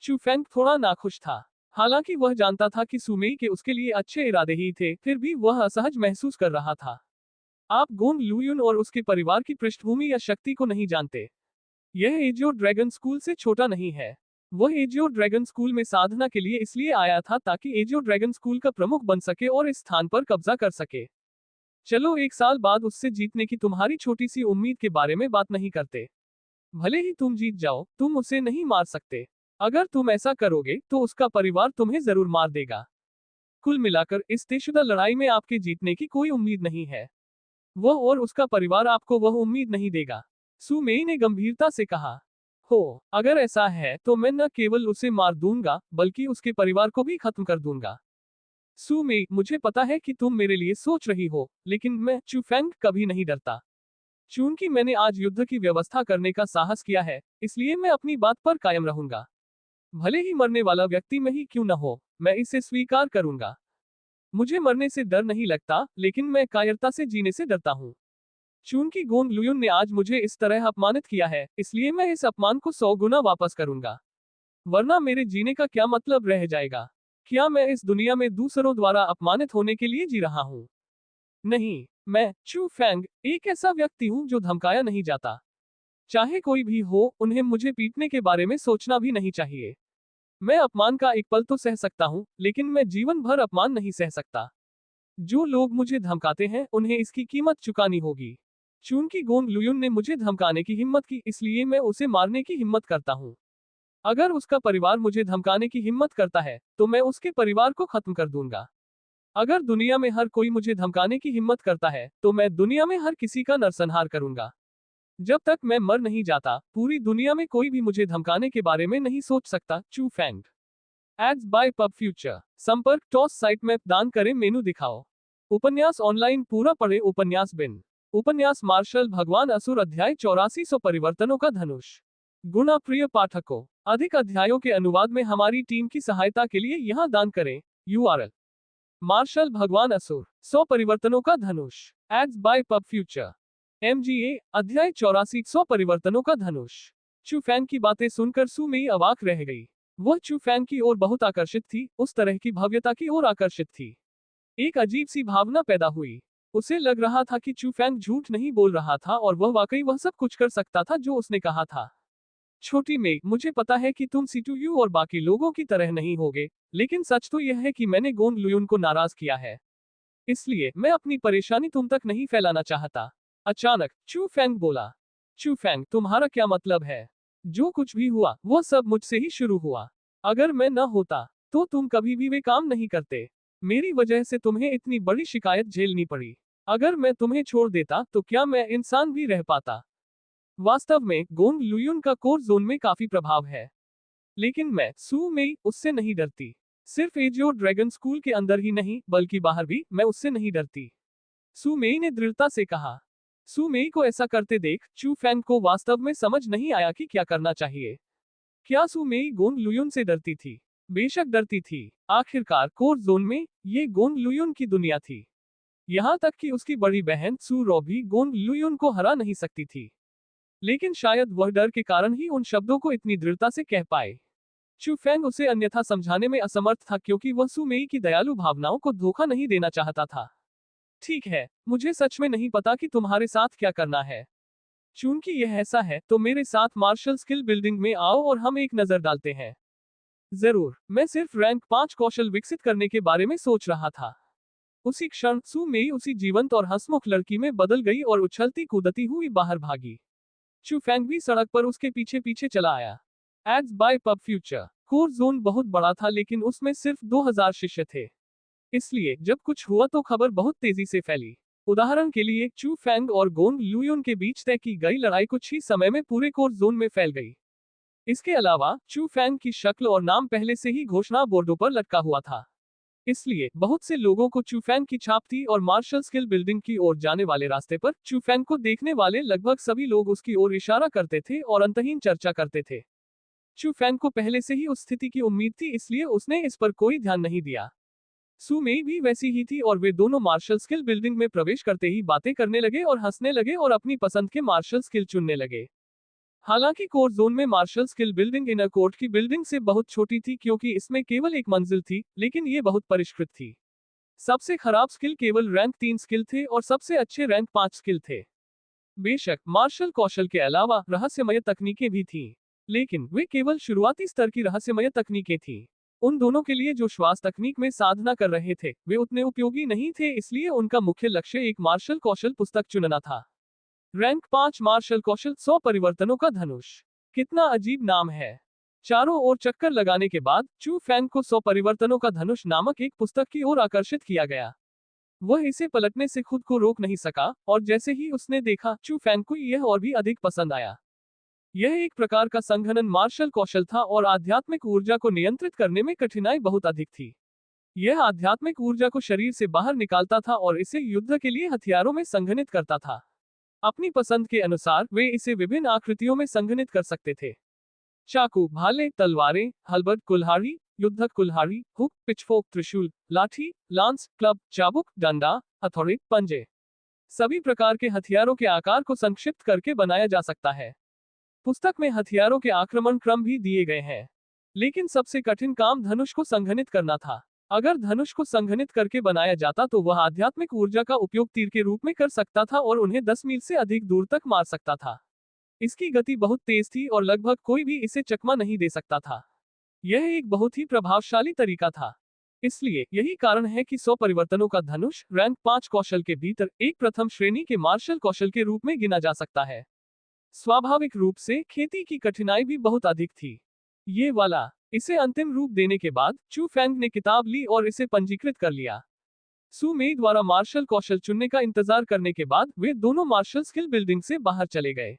Speaker 1: चू फैंग थोड़ा नाखुश था। हालांकि वह जानता था कि सुमेई के उसके लिए अच्छे इरादे ही थे, फिर भी वह असहज महसूस कर रहा था। आप गोंग लुयुन और उसके परिवार की पृष्ठभूमि या शक्ति को नहीं जानते। यह एजियो ड्रैगन स्कूल से छोटा नहीं है। वह एजियो ड्रैगन स्कूल में साधना के लिए इसलिए आया था ताकि एजियो ड्रैगन स्कूल का प्रमुख बन सके और इस स्थान पर कब्जा कर सके। चलो 1 साल बाद उससे जीतने की तुम्हारी छोटी सी उम्मीद के बारे में बात नहीं करते। भले ही तुम जीत जाओ, तुम उसे नहीं मार सकते। अगर तुम ऐसा करोगे तो उसका परिवार तुम्हें जरूर मार देगा। कुल मिलाकर इस तयशुदा लड़ाई में आपके जीतने की कोई उम्मीद नहीं है। वह और उसका परिवार आपको वह उम्मीद नहीं देगा। सू मेई ने गंभीरता से कहा। अगर ऐसा है तो मैं न केवल उसे मार दूंगा बल्कि उसके परिवार को भी खत्म कर दूंगा। सू मेई, मुझे पता है कि तुम मेरे लिए सोच रही हो, लेकिन मैं चू फैंग कभी नहीं डरता। चूंकि मैंने आज युद्ध की व्यवस्था करने का साहस किया है, इसलिए मैं अपनी बात पर कायम रहूंगा। भले ही मरने वाला व्यक्ति में ही क्यों न हो, मैं इसे स्वीकार करूंगा। मुझे मरने से डर नहीं लगता, लेकिन मैं कायरता से जीने से डरता हूँ। चूंकि गोंग लुयुन ने आज मुझे इस तरह अपमानित किया है, इसलिए मैं इस अपमान को 100 गुना वापस करूंगा। वरना मेरे जीने का क्या मतलब रह जाएगा? क्या मैं इस दुनिया में दूसरों द्वारा अपमानित होने के लिए जी रहा हूँ? नहीं, मैं चू फैंग एक ऐसा व्यक्ति हूँ जो धमकाया नहीं जाता। चाहे कोई भी हो, उन्हें मुझे पीटने के बारे में सोचना भी नहीं चाहिए। मैं अपमान का एक पल तो सह सकता हूँ, लेकिन मैं जीवन भर अपमान नहीं सह सकता। जो लोग मुझे धमकाते हैं, उन्हें इसकी कीमत चुकानी होगी। चूंकि गोंग लुयुन ने मुझे धमकाने की हिम्मत की, इसलिए मैं उसे मारने की हिम्मत करता हूँ। अगर उसका परिवार मुझे धमकाने की हिम्मत करता है, तो मैं उसके परिवार को खत्म कर दूंगा। अगर दुनिया में हर कोई मुझे धमकाने की हिम्मत करता है, तो मैं दुनिया में हर किसी का नरसंहार करूंगा। जब तक मैं मर नहीं जाता, पूरी दुनिया में कोई भी मुझे धमकाने के बारे में नहीं सोच सकता। Chu Fang. Ads by pub future. संपर्क टॉस साइट मैप दान करें मेनू दिखाओ। उपन्यास ऑनलाइन पूरा पढ़े। उपन्यास बिन। उपन्यास मार्शल भगवान असुर अध्याय 8400 परिवर्तनों का धनुष। गुणा प्रिय पाठकों, अधिक अध्यायों के अनुवाद में हमारी टीम की सहायता के लिए यहाँ दान करें। URL। मार्शल भगवान असुर 100 परिवर्तनों का धनुष। Ads by pub future. MGA अध्याय 84 100 परिवर्तनों का धनुष। चू फैंग की बातें सुनकर सू मेई अवाक रह गई। वह चू फैंग की ओर बहुत आकर्षित थी, उस तरह की भव्यता की ओर आकर्षित थी। एक अजीब सी भावना पैदा हुई। उसे लग रहा था कि चू फैंग झूठ नहीं बोल रहा था और वह वाकई वह सब कुछ कर सकता था जो उसने कहा था। छोटी मेई, मुझे पता है कि तुम सीटूयू और बाकी लोगों की तरह नहीं होगे, लेकिन सच तो यह है कि मैंने गोंग लुयुन को नाराज किया है। इसलिए मैं अपनी परेशानी तुम तक नहीं फैलाना चाहता। अचानक चू फैंग बोला। चू फैंग, तुम्हारा क्या मतलब है? जो कुछ भी हुआ, वह सब मुझसे ही शुरू हुआ। अगर मैं न होता, तो तुम कभी भी वे काम नहीं करते। मेरी वजह से तुम्हें इतनी बड़ी शिकायत झेलनी पड़ी। अगर मैं तुम्हें छोड़ देता, तो क्या मैं इंसान भी रह पाता? वास्तव में गोंग लुयुन का कोर जोन में काफी प्रभाव है, लेकिन मैं सू मेई उससे नहीं डरती। सिर्फ एजियो ड्रैगन स्कूल के अंदर ही नहीं, बल्कि बाहर भी मैं उससे नहीं डरती। सू मेई ने दृढ़ता से कहा। सू मेई को ऐसा करते देख चू फैंग को वास्तव में समझ नहीं आया कि क्या करना चाहिए। क्या सू मेई गोंग लुयुन से डरती थी? बेशक डरती थी। आखिरकार कोर जोन में ये गोंग लुयुन की दुनिया थी। यहाँ तक कि उसकी बड़ी बहन सू रो भी गोंग लुयुन को हरा नहीं सकती थी। लेकिन शायद वह डर के कारण ही उन शब्दों को इतनी दृढ़ता से कह पाए। चू फैंग उसे अन्यथा समझाने में असमर्थ था, क्योंकि वह सू मेई की दयालु भावनाओं को धोखा नहीं देना चाहता था। ठीक है, मुझे सच में नहीं पता कि तुम्हारे साथ क्या करना है। चूंकि यह ऐसा है, तो मेरे साथ मार्शल स्किल बिल्डिंग में आओ और हम एक नजर डालते हैं। जरूर, मैं सिर्फ रैंक 5 कौशल विकसित करने के बारे में सोच रहा था। उसी क्षण सू मेई उसी जीवंत और हंसमुख लड़की में बदल गई और उछलती कूदती हुई बाहर भागी। चू फैंग भी सड़क पर उसके पीछे पीछे चला आया। Ads by pub future. Core zone बहुत बड़ा था, लेकिन उसमें सिर्फ 2000 शिष्य थे। इसलिए जब कुछ हुआ तो खबर बहुत तेजी से फैली। उदाहरण के लिए चू फैंग और गोंग लुयुन के बीच तय की गई लड़ाई कुछ ही समय में पूरे कोर जोन में फैल गई। इसके अलावा चू फैंग की शक्ल और नाम पहले से ही घोषणा बोर्डों पर लटका हुआ था। इसलिए बहुत से लोगों को चू फैंग की छाप थी और मार्शल स्किल बिल्डिंग की ओर जाने वाले रास्ते पर चू फैंग को देखने वाले लगभग सभी लोग उसकी ओर इशारा करते थे और अंतहीन चर्चा करते थे। चू फैंग को पहले से ही उस स्थिति की उम्मीद थी, इसलिए उसने इस पर कोई ध्यान नहीं दिया। सू मेई भी वैसी ही थी और वे दोनों मार्शल स्किल बिल्डिंग में प्रवेश करते ही बातें करने लगे और हंसने लगे और अपनी पसंद के मार्शल स्किल चुनने लगे। हालांकि कोर जोन में martial skill building inner court की बिल्डिंग से बहुत छोटी थी, क्योंकि इसमें केवल एक मंजिल थी, लेकिन ये बहुत परिष्कृत थी। सबसे खराब स्किल केवल रैंक 3 स्किल थे और सबसे अच्छे रैंक 5 स्किल थे। बेशक मार्शल कौशल के अलावा रहस्यमय तकनीकें भी थीं, लेकिन वे केवल शुरुआती स्तर की रहस्यमय तकनीकें थीं। उन दोनों के लिए जो श्वास तकनीक में साधना कर रहे थे, वे उतने उपयोगी नहीं थे, इसलिए उनका मुख्य लक्ष्य एक मार्शल कौशल पुस्तक चुनना था। रैंक 5 मार्शल कौशल 100 परिवर्तनों का धनुष। कितना अजीब नाम है। चारों ओर चक्कर लगाने के बाद चू फैंग को 100 परिवर्तनों का धनुष नामक एक पुस्तक की ओर आकर्षित किया गया। वह इसे पलटने से खुद को रोक नहीं सका, और जैसे ही उसने देखा, चू फैंग को यह और भी अधिक पसंद आया। यह एक प्रकार का संघनन मार्शल कौशल था और आध्यात्मिक ऊर्जा को नियंत्रित करने में कठिनाई बहुत अधिक थी। यह आध्यात्मिक ऊर्जा को शरीर से बाहर निकालता था और इसे युद्ध के लिए हथियारों में संघनित करता था। अपनी पसंद के अनुसार वे इसे विभिन्न आकृतियों में संघनित कर सकते थे। चाकू, भाले, तलवारें, हलबर्ड, कुल्हाड़ी, युद्धक कुल्हाड़ी, हुक, पिचफोर्क, त्रिशूल, लाठी, लांस, क्लब, चाबुक, डंडा, हथौड़े, पंजे। सभी प्रकार के हथियारों के आकार को संक्षिप्त करके बनाया जा सकता है। पुस्तक में हथियारों के आक्रमण क्रम भी दिए गए हैं, लेकिन सबसे कठिन काम धनुष को संघनित करना था। अगर धनुष को संघनित करके बनाया जाता तो वह आध्यात्मिक ऊर्जा का उपयोग तीर के रूप में कर सकता था और उन्हें 10 मील से अधिक दूर तक मार सकता था। इसकी गति बहुत तेज थी और लगभग कोई भी इसे चकमा नहीं दे सकता था। यह एक बहुत ही प्रभावशाली तरीका था। इसलिए यही कारण है कि 100 परिवर्तनों का धनुष रैंक 5 कौशल के भीतर एक प्रथम श्रेणी के मार्शल कौशल के रूप में गिना जा सकता है। स्वाभाविक रूप से खेती की कठिनाई भी बहुत अधिक थी। ये वाला इसे अंतिम रूप देने के बाद चू फैंग ने किताब ली और इसे पंजीकृत कर लिया। सू मेई द्वारा मार्शल कौशल चुनने का इंतजार करने के बाद वे दोनों मार्शल स्किल बिल्डिंग से बाहर चले गए।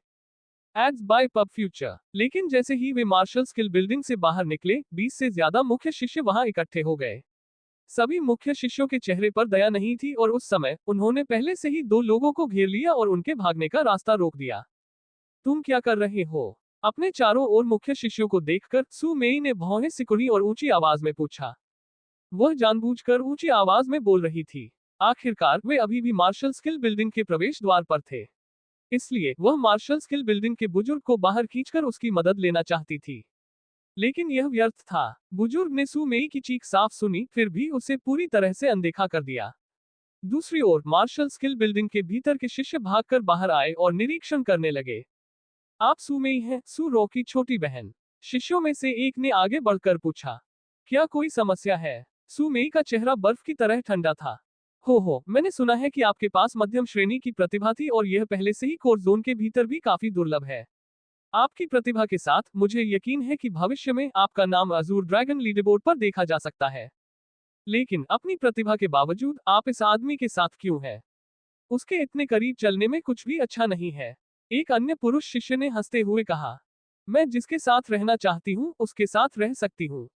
Speaker 1: Ads by pub future. लेकिन जैसे ही वे मार्शल स्किल बिल्डिंग से बाहर निकले, 20 से ज्यादा मुख्य शिष्य वहां इकट्ठे हो गए। सभी मुख्य शिष्यों के चेहरे पर दया नहीं थी और उस समय उन्होंने पहले से ही 2 लोगों को घेर लिया और उनके भागने का रास्ता रोक दिया। तुम क्या कर रहे हो? अपने चारों ओर मुख्य शिष्यों को देखकर सू मेई ने भौहें सिकुड़ी और ऊंची आवाज में पूछा। वह जानबूझकर ऊंची आवाज में बोल रही थी। आखिरकार वे अभी भी मार्शल स्किल बिल्डिंग के प्रवेश द्वार पर थे। इसलिए वह मार्शल स्किल बिल्डिंग के बुजुर्ग को बाहर खींचकर उसकी मदद लेना चाहती थी। लेकिन यह व्यर्थ था। बुजुर्ग ने सू मेई की चीख साफ सुनी, फिर भी उसे पूरी तरह से अनदेखा कर दिया। दूसरी ओर मार्शल स्किल बिल्डिंग के भीतर के शिष्य भागकर बाहर आए और निरीक्षण करने लगे। आप सू मेई हैं? सू रो की छोटी बहन। शिष्यों में से एक ने आगे बढ़कर पूछा। क्या कोई समस्या है? सू मेई का चेहरा बर्फ की तरह ठंडा था। हो, मैंने सुना है कि आपके पास मध्यम श्रेणी की प्रतिभा थी और यह पहले से ही कोर जोन के भीतर भी काफी दुर्लभ है। आपकी प्रतिभा के साथ मुझे यकीन है कि भविष्य में आपका नाम अजूर ड्रैगन लीडरबोर्ड पर देखा जा सकता है। लेकिन अपनी प्रतिभा के बावजूद आप इस आदमी के साथ क्यों हैं? उसके इतने करीब चलने में कुछ भी अच्छा नहीं है। एक अन्य पुरुष शिष्य ने हंसते हुए कहा। मैं जिसके साथ रहना चाहती हूँ उसके साथ रह सकती हूँ।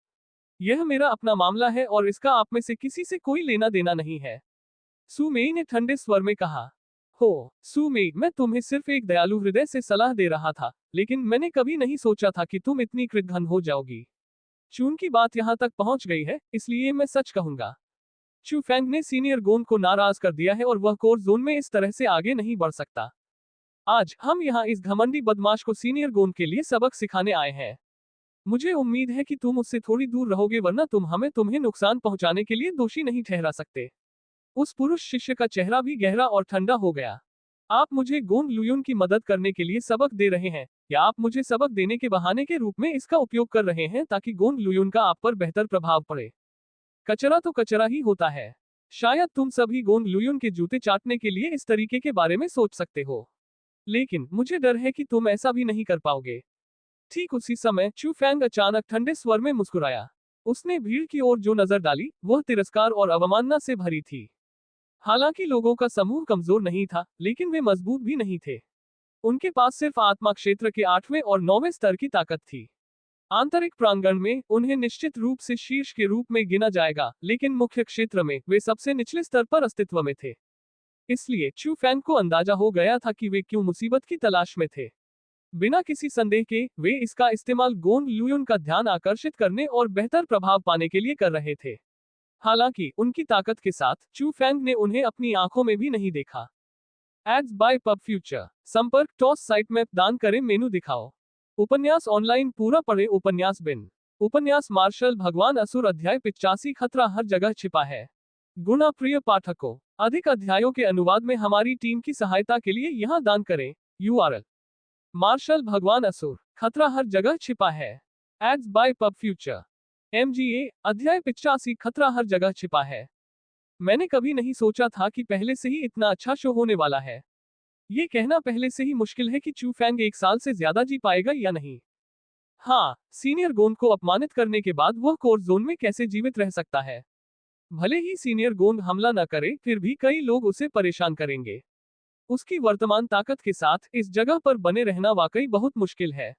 Speaker 1: यह मेरा अपना मामला है और इसका आप में से किसी से कोई लेना देना नहीं है। सू मेई ने ठंडे स्वर में कहा। हो, सू मेई, मैं तुम्हें सिर्फ एक दयालु हृदय से सलाह दे रहा था, लेकिन मैंने कभी नहीं सोचा था कि तुम इतनी कृतघ्न हो जाओगी। चून की बात यहाँ तक पहुँच गई है, इसलिए मैं सच कहूंगा। चू फैंग ने सीनियर गोंद को नाराज कर दिया है और वह कोर जोन में इस तरह से आगे नहीं बढ़ सकता। आज हम यहाँ इस घमंडी बदमाश को सीनियर गोंद के लिए सबक सिखाने आए हैं। मुझे उम्मीद है कि तुम उससे थोड़ी दूर रहोगे, वरना तुम्हें नुकसान पहुंचाने के लिए दोषी नहीं ठहरा सकते। उस पुरुष शिष्य का चेहरा भी गहरा और ठंडा हो गया। आप मुझे गोंग लुयुन की मदद करने के लिए सबक दे रहे हैं, या आप मुझे सबक देने के बहाने के रूप में इसका उपयोग कर रहे हैं ताकि गोंग लुयुन का आप पर बेहतर प्रभाव पड़े? कचरा तो कचरा ही होता है। शायद तुम सभी गोंग लुयुन के जूते चाटने के लिए इस तरीके के बारे में सोच सकते हो, लेकिन मुझे डर है कि तुम ऐसा भी नहीं कर पाओगे। ठीक उसी समय चू फैंग अचानक ठंडे स्वर में मुस्कुराया। उसने भीड़ की ओर जो नजर डाली वह तिरस्कार और अवमानना से भरी थी। हालांकि लोगों का समूह कमजोर नहीं था, लेकिन वे मजबूत भी नहीं थे। उनके पास सिर्फ आत्मा क्षेत्र के 8वें और 9वें स्तर की ताकत थी। आंतरिक प्रांगण में उन्हें निश्चित रूप से शीर्ष के रूप में गिना जाएगा, लेकिन मुख्य क्षेत्र में वे सबसे निचले स्तर पर अस्तित्व में थे। इसलिए चू फैंग को अंदाजा हो गया था कि वे क्यों मुसीबत की तलाश में थे। बिना किसी संदेह के वे इसका इस्तेमाल गोंग लुयुन का ध्यान आकर्षित करने और बेहतर प्रभाव पाने के लिए कर रहे थे। हालांकि उनकी ताकत के साथ चू फैंग ने उन्हें अपनी आंखों में भी नहीं देखा। Ads by pub future. संपर्क टॉस साइट मैप दान करें मेनू दिखाओ। उपन्यास ऑनलाइन पूरा पढ़े। उपन्यास बिन। उपन्यास मार्शल भगवान असुर अध्याय 85 खतरा हर जगह छिपा है। गुणा प्रिय पाठकों, अधिक अध्यायों के अनुवाद में हमारी टीम की सहायता के लिए यहाँ दान करें। URL मार्शल भगवान असुर खतरा हर जगह छिपा है। Ads by pub future. MGA अध्याय 85 खतरा हर जगह छिपा है। मैंने कभी नहीं सोचा था कि पहले से ही इतना अच्छा शो होने वाला है। ये कहना पहले से ही मुश्किल है कि चू फैंग 1 साल से ज्यादा जी पाएगा या नहीं। हाँ, सीनियर गोंद को अपमानित करने के बाद वह कोर जोन में कैसे जीवित रह सकता है? भले ही सीनियर गोंद हमला न करे, फिर भी कई लोग उसे परेशान करेंगे। उसकी वर्तमान ताकत के साथ इस जगह पर बने रहना वाकई बहुत मुश्किल है।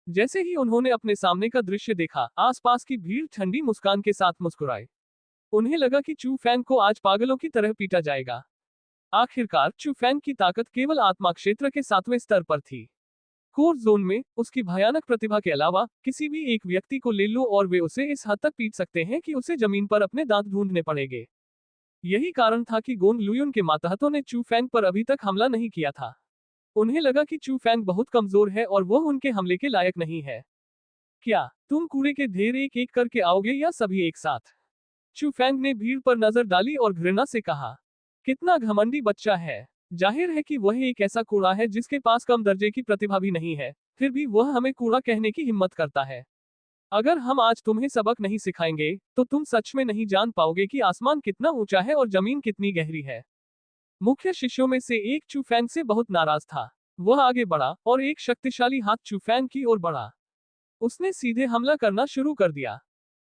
Speaker 1: जैसे ही उन्होंने अपने सामने का दृश्य देखा, आसपास की भीड़ ठंडी मुस्कान के साथ मुस्कुराई। उन्हें लगा कि चू फैंग को आज पागलों की तरह पीटा जाएगा। आखिरकार चू फैंग की ताकत केवल आत्मा क्षेत्र के 7वें स्तर पर थी। कोर जोन में उसकी भयानक प्रतिभा के अलावा किसी भी एक व्यक्ति को ले लो और वे उसे इस हद तक पीट सकते हैं कि उसे जमीन पर अपने दांत ढूंढने पड़ेंगे। यही कारण था कि गोंग लुयुन के मातहतों ने चू फैंग पर अभी तक हमला नहीं किया था। उन्हें लगा कि चू फैंग बहुत कमजोर है और वह उनके हमले के लायक नहीं है। क्या तुम कूड़े के ढेर एक एक करके आओगे या सभी एक साथ? चू फैंग ने भीड़ पर नजर डाली और घृणा से कहा। कितना घमंडी बच्चा है। जाहिर है कि वह एक ऐसा कूड़ा है जिसके पास कम दर्जे की प्रतिभा भी नहीं है, फिर भी वह हमें कूड़ा कहने की हिम्मत करता है। अगर हम आज तुम्हें सबक नहीं सिखाएंगे, तो तुम सच में नहीं जान पाओगे कि आसमान कितना ऊंचा है और जमीन कितनी गहरी है। मुख्य शिष्यों में से एक चूफैंग से बहुत नाराज था। वह आगे बढ़ा और एक शक्तिशाली हाथ चूफैंग की ओर बढ़ा। उसने सीधे हमला करना शुरू कर दिया।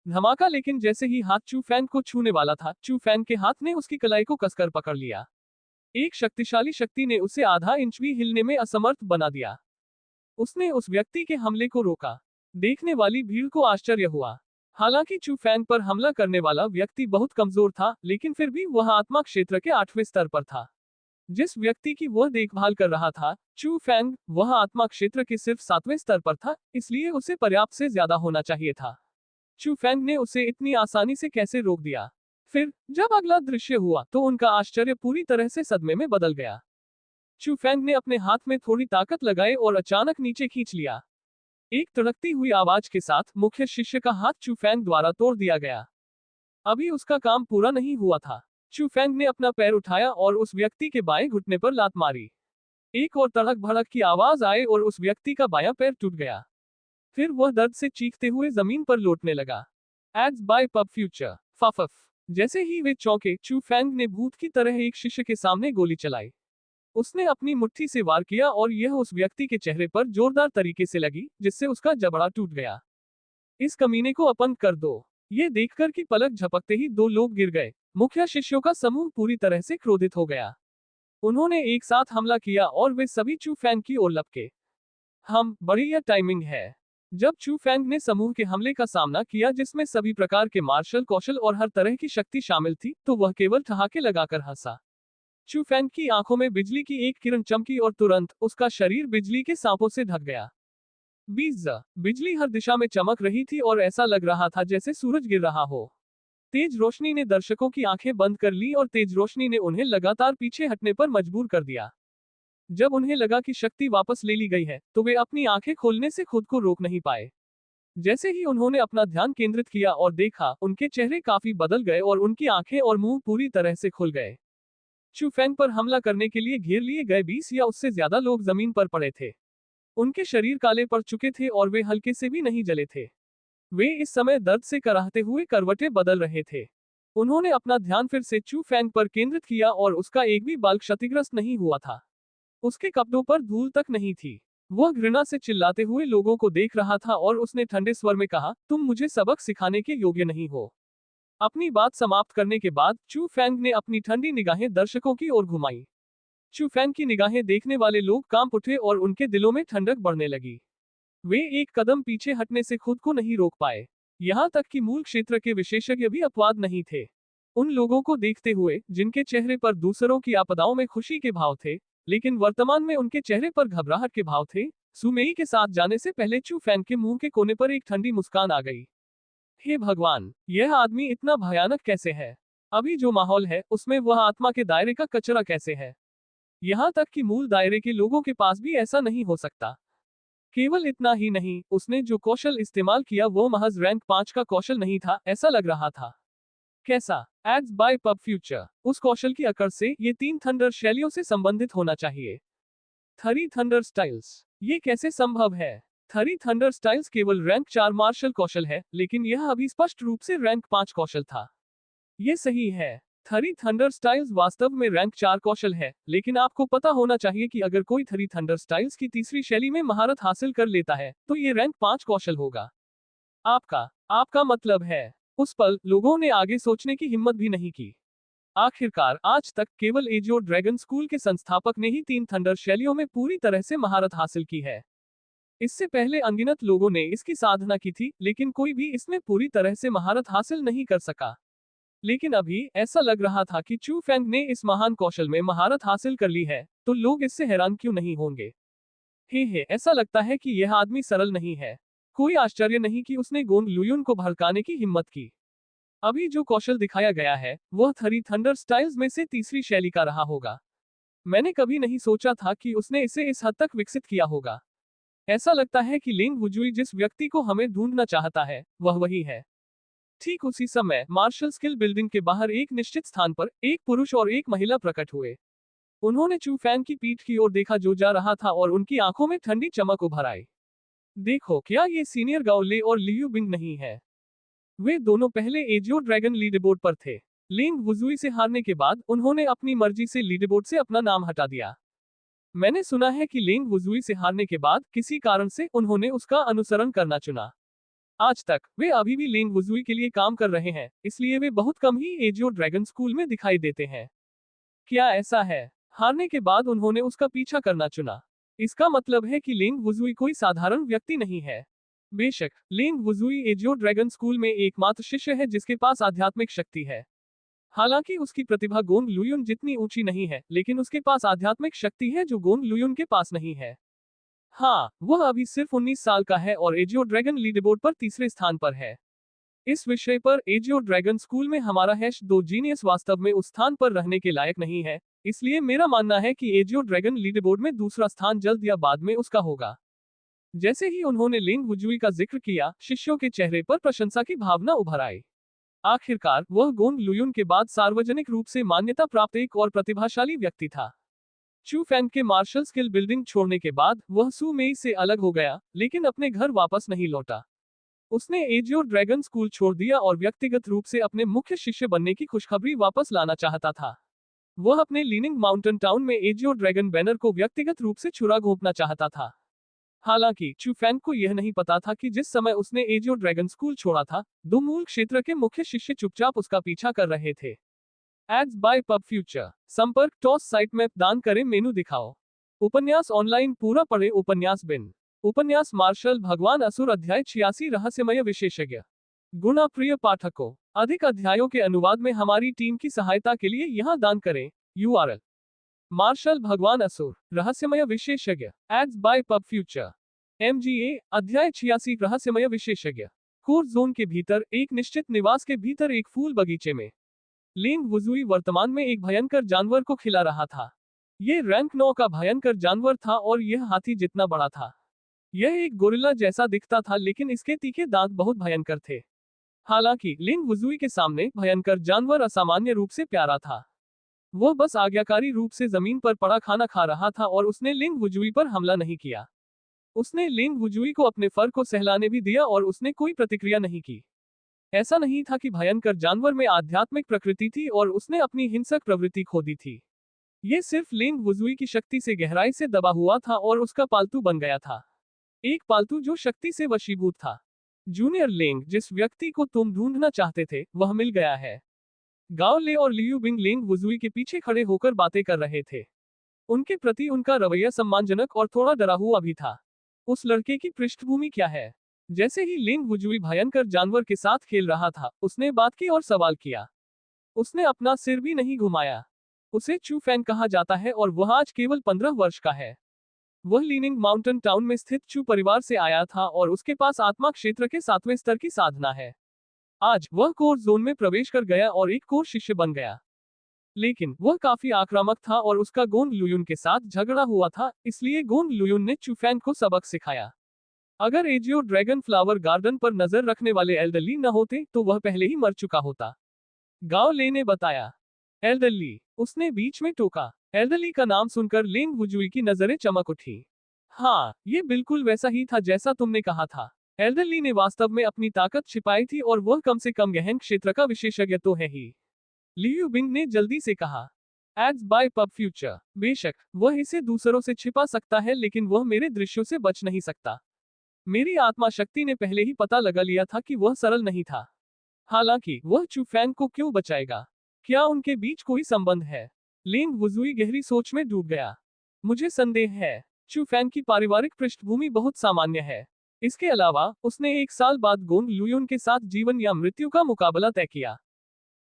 Speaker 1: धमाका, लेकिन जैसे ही हाथ चूफैंग को छूने वाला था, चूफैंग के हाथ ने उसकी कलाई को कसकर पकड़ लिया। एक शक्तिशाली शक्ति ने उसे आधा इंच भी हिलने में असमर्थ बना दिया। उसने उस व्यक्ति के हमले को रोका। देखने वाली भीड़ को आश्चर्य हुआ। हालांकि चूफैंग पर हमला करने वाला व्यक्ति बहुत कमजोर था, लेकिन फिर भी वह आत्मा क्षेत्र के 8वें स्तर पर था। जिस व्यक्ति की वह देखभाल कर रहा था, चूफैंग, वह आत्मा क्षेत्र के सिर्फ 7वें स्तर पर था, इसलिए उसे पर्याप्त से ज्यादा होना चाहिए था। चूफैंग ने उसे इतनी आसानी से कैसे रोक दिया? फिर जब अगला दृश्य हुआ तो उनका आश्चर्य पूरी तरह से सदमे में बदल गया। चूफैंग ने अपने हाथ में थोड़ी ताकत लगाई और अचानक नीचे खींच लिया। एक तड़कती हुई आवाज के साथ मुख्य शिष्य का हाथ चूफैंग द्वारा तोड़ दिया गया। अभी उसका काम पूरा नहीं हुआ था। चूफैंग ने अपना पैर उठाया और उस व्यक्ति के बाएं घुटने पर लात मारी। एक और तड़क भड़क की आवाज आई और उस व्यक्ति का बायां पैर टूट गया। फिर वह दर्द से चीखते हुए जमीन पर लौटने लगा। एड्स बाय पब फ्यूचर फफफ। जैसे ही वे चौंके, चूफैंग ने भूत की तरह एक शिष्य के सामने गोली चलाई। उसने अपनी मुट्ठी से वार किया और यह उस व्यक्ति के चेहरे पर जोरदार तरीके से लगी, जिससे उसका जबड़ा टूट गया। इस कमीने को अपंग कर दो। ये देखकर कि पलक झपकते ही 2 लोग गिर गए। मुख्य शिष्यों का समूह पूरी तरह से क्रोधित हो गया। उन्होंने एक साथ हमला किया और वे सभी चूफैंग की ओर लपके। बढ़िया टाइमिंग है। जब चूफैंग ने समूह के हमले का सामना किया, जिसमें सभी प्रकार के मार्शल कौशल और हर तरह की शक्ति शामिल थी, तो वह केवल ठहाके लगाकर हंसा। चूफैंग की आंखों में बिजली की एक किरण चमकी और तुरंत उसका शरीर बिजली के सांपों से ढक गया। बिजली हर दिशा में चमक रही थी और ऐसा लग रहा था जैसे सूरज गिर रहा हो। तेज रोशनी ने दर्शकों की आंखें बंद कर ली और तेज रोशनी ने उन्हें लगातार पीछे हटने पर मजबूर कर दिया। जब उन्हें लगा कि शक्ति वापस ले ली गई है, तो वे अपनी आंखें खोलने से खुद को रोक नहीं पाए। जैसे ही उन्होंने अपना ध्यान केंद्रित किया और देखा, उनके चेहरे काफी बदल गए और उनकी आंखें और मुंह पूरी तरह से खुल गए। चूफैंग पर हमला करने के लिए घेर लिए गए 20 या उससे ज्यादा लोग जमीन पर पड़े थे। उनके शरीर काले पड़ चुके थे और वे हल्के से भी नहीं जले थे। वे इस समय दर्द से कराहते हुए करवटें बदल रहे थे। उन्होंने अपना ध्यान फिर से चूफैंग पर केंद्रित किया और उसका एक भी बाल क्षतिग्रस्त नहीं हुआ था। उसके कपड़ों पर धूल तक नहीं थी। वह घृणा से चिल्लाते हुए लोगों को देख रहा था और उसने ठंडे स्वर में कहा, तुम मुझे सबक सिखाने के योग्य नहीं हो। अपनी बात समाप्त करने के बाद चूफैंग ने अपनी ठंडी निगाहें दर्शकों की ओर घुमाई। चूफैंग की निगाहें देखने वाले लोग कांप उठे और उनके दिलों में ठंडक बढ़ने लगी। वे एक कदम पीछे हटने से खुद को नहीं रोक पाए। यहाँ तक कि मूल क्षेत्र के विशेषज्ञ भी अपवाद नहीं थे। उन लोगों को देखते हुए, जिनके चेहरे पर दूसरों की आपदाओं में खुशी के भाव थे, लेकिन वर्तमान में उनके चेहरे पर घबराहट के भाव थे, सुमेई के साथ जाने से पहले चूफैंग के मुंह के कोने पर एक ठंडी मुस्कान आ गई। हे भगवान, यह आदमी इतना भयानक कैसे है? अभी जो माहौल है, उसमें वह आत्मा के दायरे का कचरा कैसे है? यहाँ तक कि मूल दायरे के लोगों के पास भी ऐसा नहीं हो सकता। केवल इतना ही नहीं, उसने जो कौशल इस्तेमाल किया वो महज रैंक 5 का कौशल नहीं था, ऐसा लग रहा था। कैसा? Ads by pub future. उस कौशल की अकड़ से ये 3 थंडर शैलियों से संबंधित होना चाहिए। थरी थंडर स्टाइल्स। ये कैसे संभव है? थरी थंडर स्टाइल्स केवल रैंक 4 मार्शल कौशल है, लेकिन यह अभी स्पष्ट रूप से रैंक 5 कौशल था। ये सही है। थरी थंडर स्टाइल्स वास्तव में रैंक 4 कौशल है, लेकिन आपको पता होना चाहिए कि अगर कोई थरी थंडर स्टाइल्स की तीसरी शैली में महारत हासिल कर लेता है, तो ये रैंक 5 कौशल होगा। आपका मतलब है? उस पल, लोगों ने आगे सोचने की हिम्मत भी नहीं की। आखिरकार, आज तक केवल एजियो ड्रैगन स्कूल के संस्थापक ने ही 3 थंडर शैलियों में पूरी तरह से महारत हासिल की है। इससे पहले अनगिनत लोगों ने इसकी साधना की थी, लेकिन कोई भी इसमें पूरी तरह से महारत हासिल नहीं कर सका। लेकिन अभी ऐसा लग रहा था कि चूफैंग ने इस महान कौशल में महारत हासिल कर ली है, तो लोग इससे हैरान क्यों नहीं होंगे? ऐसा लगता है कि यह आदमी सरल नहीं है। कोई आश्चर्य नहीं कि उसने गोंग लुयुन को भड़काने की हिम्मत की। अभी जो कौशल दिखाया गया है, वह थरी थंडर स्टाइल्स में से तीसरी शैली का रहा होगा। मैंने कभी नहीं सोचा था कि उसने इसे इस हद तक विकसित किया होगा। ऐसा लगता है कि लिंग वुजुई जिस व्यक्ति को हमें ढूंढना चाहता है, वह वही है। ठीक उसी समय मार्शल स्किल बिल्डिंग के बाहर एक निश्चित स्थान पर एक पुरुष और एक महिला प्रकट हुए। उन्होंने चू फैंग की पीठ की ओर देखा जो जा रहा था और उनकी आंखों में ठंडी चमक उभर आई। देखो, क्या ये सीनियर गाओ ले और लियू बिंग नहीं है? वे दोनों पहले एजियो ड्रैगन लीडरबोर्ड पर थे। लिंग वुजुई से हारने के बाद उन्होंने अपनी मर्जी से लीडरबोर्ड से अपना नाम हटा दिया। मैंने सुना है कि लिंग वुजुई से हारने के बाद किसी कारण से उन्होंने उसका अनुसरण करना चुना। आज तक वे अभी भी लिंग वुजुई के लिए काम कर रहे हैं, इसलिए वे बहुत कम ही एजियो ड्रैगन स्कूल में दिखाई देते हैं। क्या ऐसा है? हारने के बाद उन्होंने उसका पीछा करना चुना। इसका मतलब है कि लिंग वुजुई कोई साधारण व्यक्ति नहीं है। बेशक, लिंग वुजुई एजियो ड्रैगन स्कूल में एकमात्र शिष्य है जिसके पास आध्यात्मिक शक्ति है। हालांकि उसकी प्रतिभा गोंग लुयुन जितनी ऊंची नहीं है, लेकिन उसके पास आध्यात्मिक शक्ति है जो गोंग लुयुन के पास नहीं है। हाँ, वह अभी सिर्फ 19 साल का है और एजियो ड्रैगन लीडरबोर्ड पर तीसरे स्थान पर है। इस विषय पर एजियो ड्रैगन स्कूल में हमारा #2 जीनियस वास्तव में उस स्थान पर रहने के लायक नहीं है, इसलिए मेरा मानना है कि एजियो ड्रैगन लीडरबोर्ड में दूसरा स्थान जल्द या बाद में उसका होगा। जैसे ही उन्होंने लिंग वुजुई का जिक्र किया, शिष्यों के चेहरे पर प्रशंसा की भावना उभर आई। आखिरकार वह गोंग लुयुन के बाद सार्वजनिक रूप से मान्यता प्राप्त एक और प्रतिभाशाली व्यक्ति था। चू फैंग के मार्शल स्किल बिल्डिंग छोड़ने के बाद वह सू मेई से अलग हो गया, लेकिन अपने घर वापस नहीं लौटा। उसने एजियो ड्रैगन स्कूल छोड़ दिया और व्यक्तिगत रूप से अपने मुख्य शिष्य बनने की खुशखबरी वापस लाना चाहता था। वह अपने लीनिंग माउंटेन टाउन में एजियो ड्रैगन बैनर को व्यक्तिगत रूप से छुरा घोंपना चाहता था। हालांकि चू फैंग को यह नहीं पता था कि जिस समय उसने एजियो ड्रैगन स्कूल छोड़ा था, दो मूल क्षेत्र के मुख्य शिष्य चुपचाप उसका पीछा कर रहे थे। Ads by pub future. संपर्क टॉस साइट मैप दान करें मेनू दिखाओ। उपन्यास ऑनलाइन पूरा पढ़े उपन्यास बिन। उपन्यास मार्शल भगवान असुर अध्याय 86 रहस्यमय विशेषज्ञ। गुणा प्रिय पाठकों, अधिक अध्यायों के अनुवाद में हमारी टीम की सहायता के लिए यहाँ दान करें। URL मार्शल भगवान असुर रहस्यमय विशेषज्ञ ads by pub future. MGA अध्याय 86 रहस्यमय विशेषज्ञ। कोर जोन के भीतर एक निश्चित निवास के भीतर एक फूल बगीचे में लिंग वुजुई वर्तमान में एक भयंकर जानवर को खिला रहा था। यह रैंक 9 का भयंकर जानवर था और यह हाथी जितना बड़ा था। यह एक गोरिल्ला जैसा दिखता था, लेकिन इसके तीखे दांत बहुत भयंकर थे। हालांकि लिंग वुजुई के सामने भयंकर जानवर असामान्य रूप से प्यारा था। वह बस आज्ञाकारी रूप से जमीन पर पड़ा खाना खा रहा था और उसने लिंग वुजुई पर हमला नहीं किया। उसने लिंग वुजुई को अपने फर को सहलाने भी दिया और उसने कोई प्रतिक्रिया नहीं की। ऐसा नहीं था कि भयंकर जानवर में आध्यात्मिक प्रकृति थी और उसने अपनी हिंसक प्रवृत्ति खो दी थी। यह सिर्फ लिंग वुजुई की शक्ति से गहराई से दबा हुआ था और उसका पालतू बन गया था। एक पालतू जो शक्ति से वशीभूत था। जूनियर लिंग, जिस व्यक्ति को तुम ढूंढना चाहते थे, वह मिल गया है। गाओ ले और लियू बिंग लिंग वुजुई के पीछे खड़े होकर बातें कर रहे थे। उनके प्रति उनका रवैया सम्मानजनक और थोड़ा डरा हुआ भी था। उस लड़के की पृष्ठभूमि क्या है? जैसे ही लिंग वुजुई भयंकर जानवर के साथ खेल रहा था, उसने बात की और सवाल किया। उसने अपना सिर भी नहीं घुमाया। उसे चू फैंग कहा जाता है और वह आज केवल 15 वर्ष का है। वह लीनिंग माउंटेन टाउन में स्थित चू परिवार से आया था और उसके पास आत्मा क्षेत्र के 7वें स्तर की साधना है। आज वह कोर जोन में प्रवेश कर गया और एक कोर शिष्य बन गया। लेकिन वह काफी आक्रामक था और उसका गोंग लुयुन के साथ झगड़ा हुआ था, इसलिए गोंग लुयुन ने चू फैंग को सबक सिखाया। अगर एजियो ड्रैगन फ्लावर गार्डन पर नजर रखने वाले एल्डरली न होते तो वह पहले ही मर चुका होता, गाओ ले ने बताया। एल्डरली, उसने बीच में टोका। एल्डरली का नाम सुनकर लिंग वुजुई की नजरें चमक उठी। हाँ, ये बिल्कुल वैसा ही था जैसा तुमने कहा था। एल्डरली ने वास्तव में अपनी ताकत छिपाई थी और वह कम से कम गहन क्षेत्र का विशेषज्ञ तो है ही, लियू बिंग ने जल्दी से कहा। Ads by pub future. बेशक, वह इसे दूसरों से छिपा सकता है, लेकिन वह मेरे दृश्यों से बच नहीं सकता। मेरी आत्मा शक्ति ने पहले ही पता लगा लिया था कि वह सरल नहीं था। हालांकि वह चू फैंग को क्यों बचाएगा? क्या उनके बीच कोई संबंध है? लिंग वुजुई गहरी सोच में डूब गया। मुझे संदेह है। चू फैंग की पारिवारिक पृष्ठभूमि बहुत सामान्य है। इसके अलावा उसने 1 साल बाद गोंग लुयुन के साथ जीवन या मृत्यु का मुकाबला तय किया।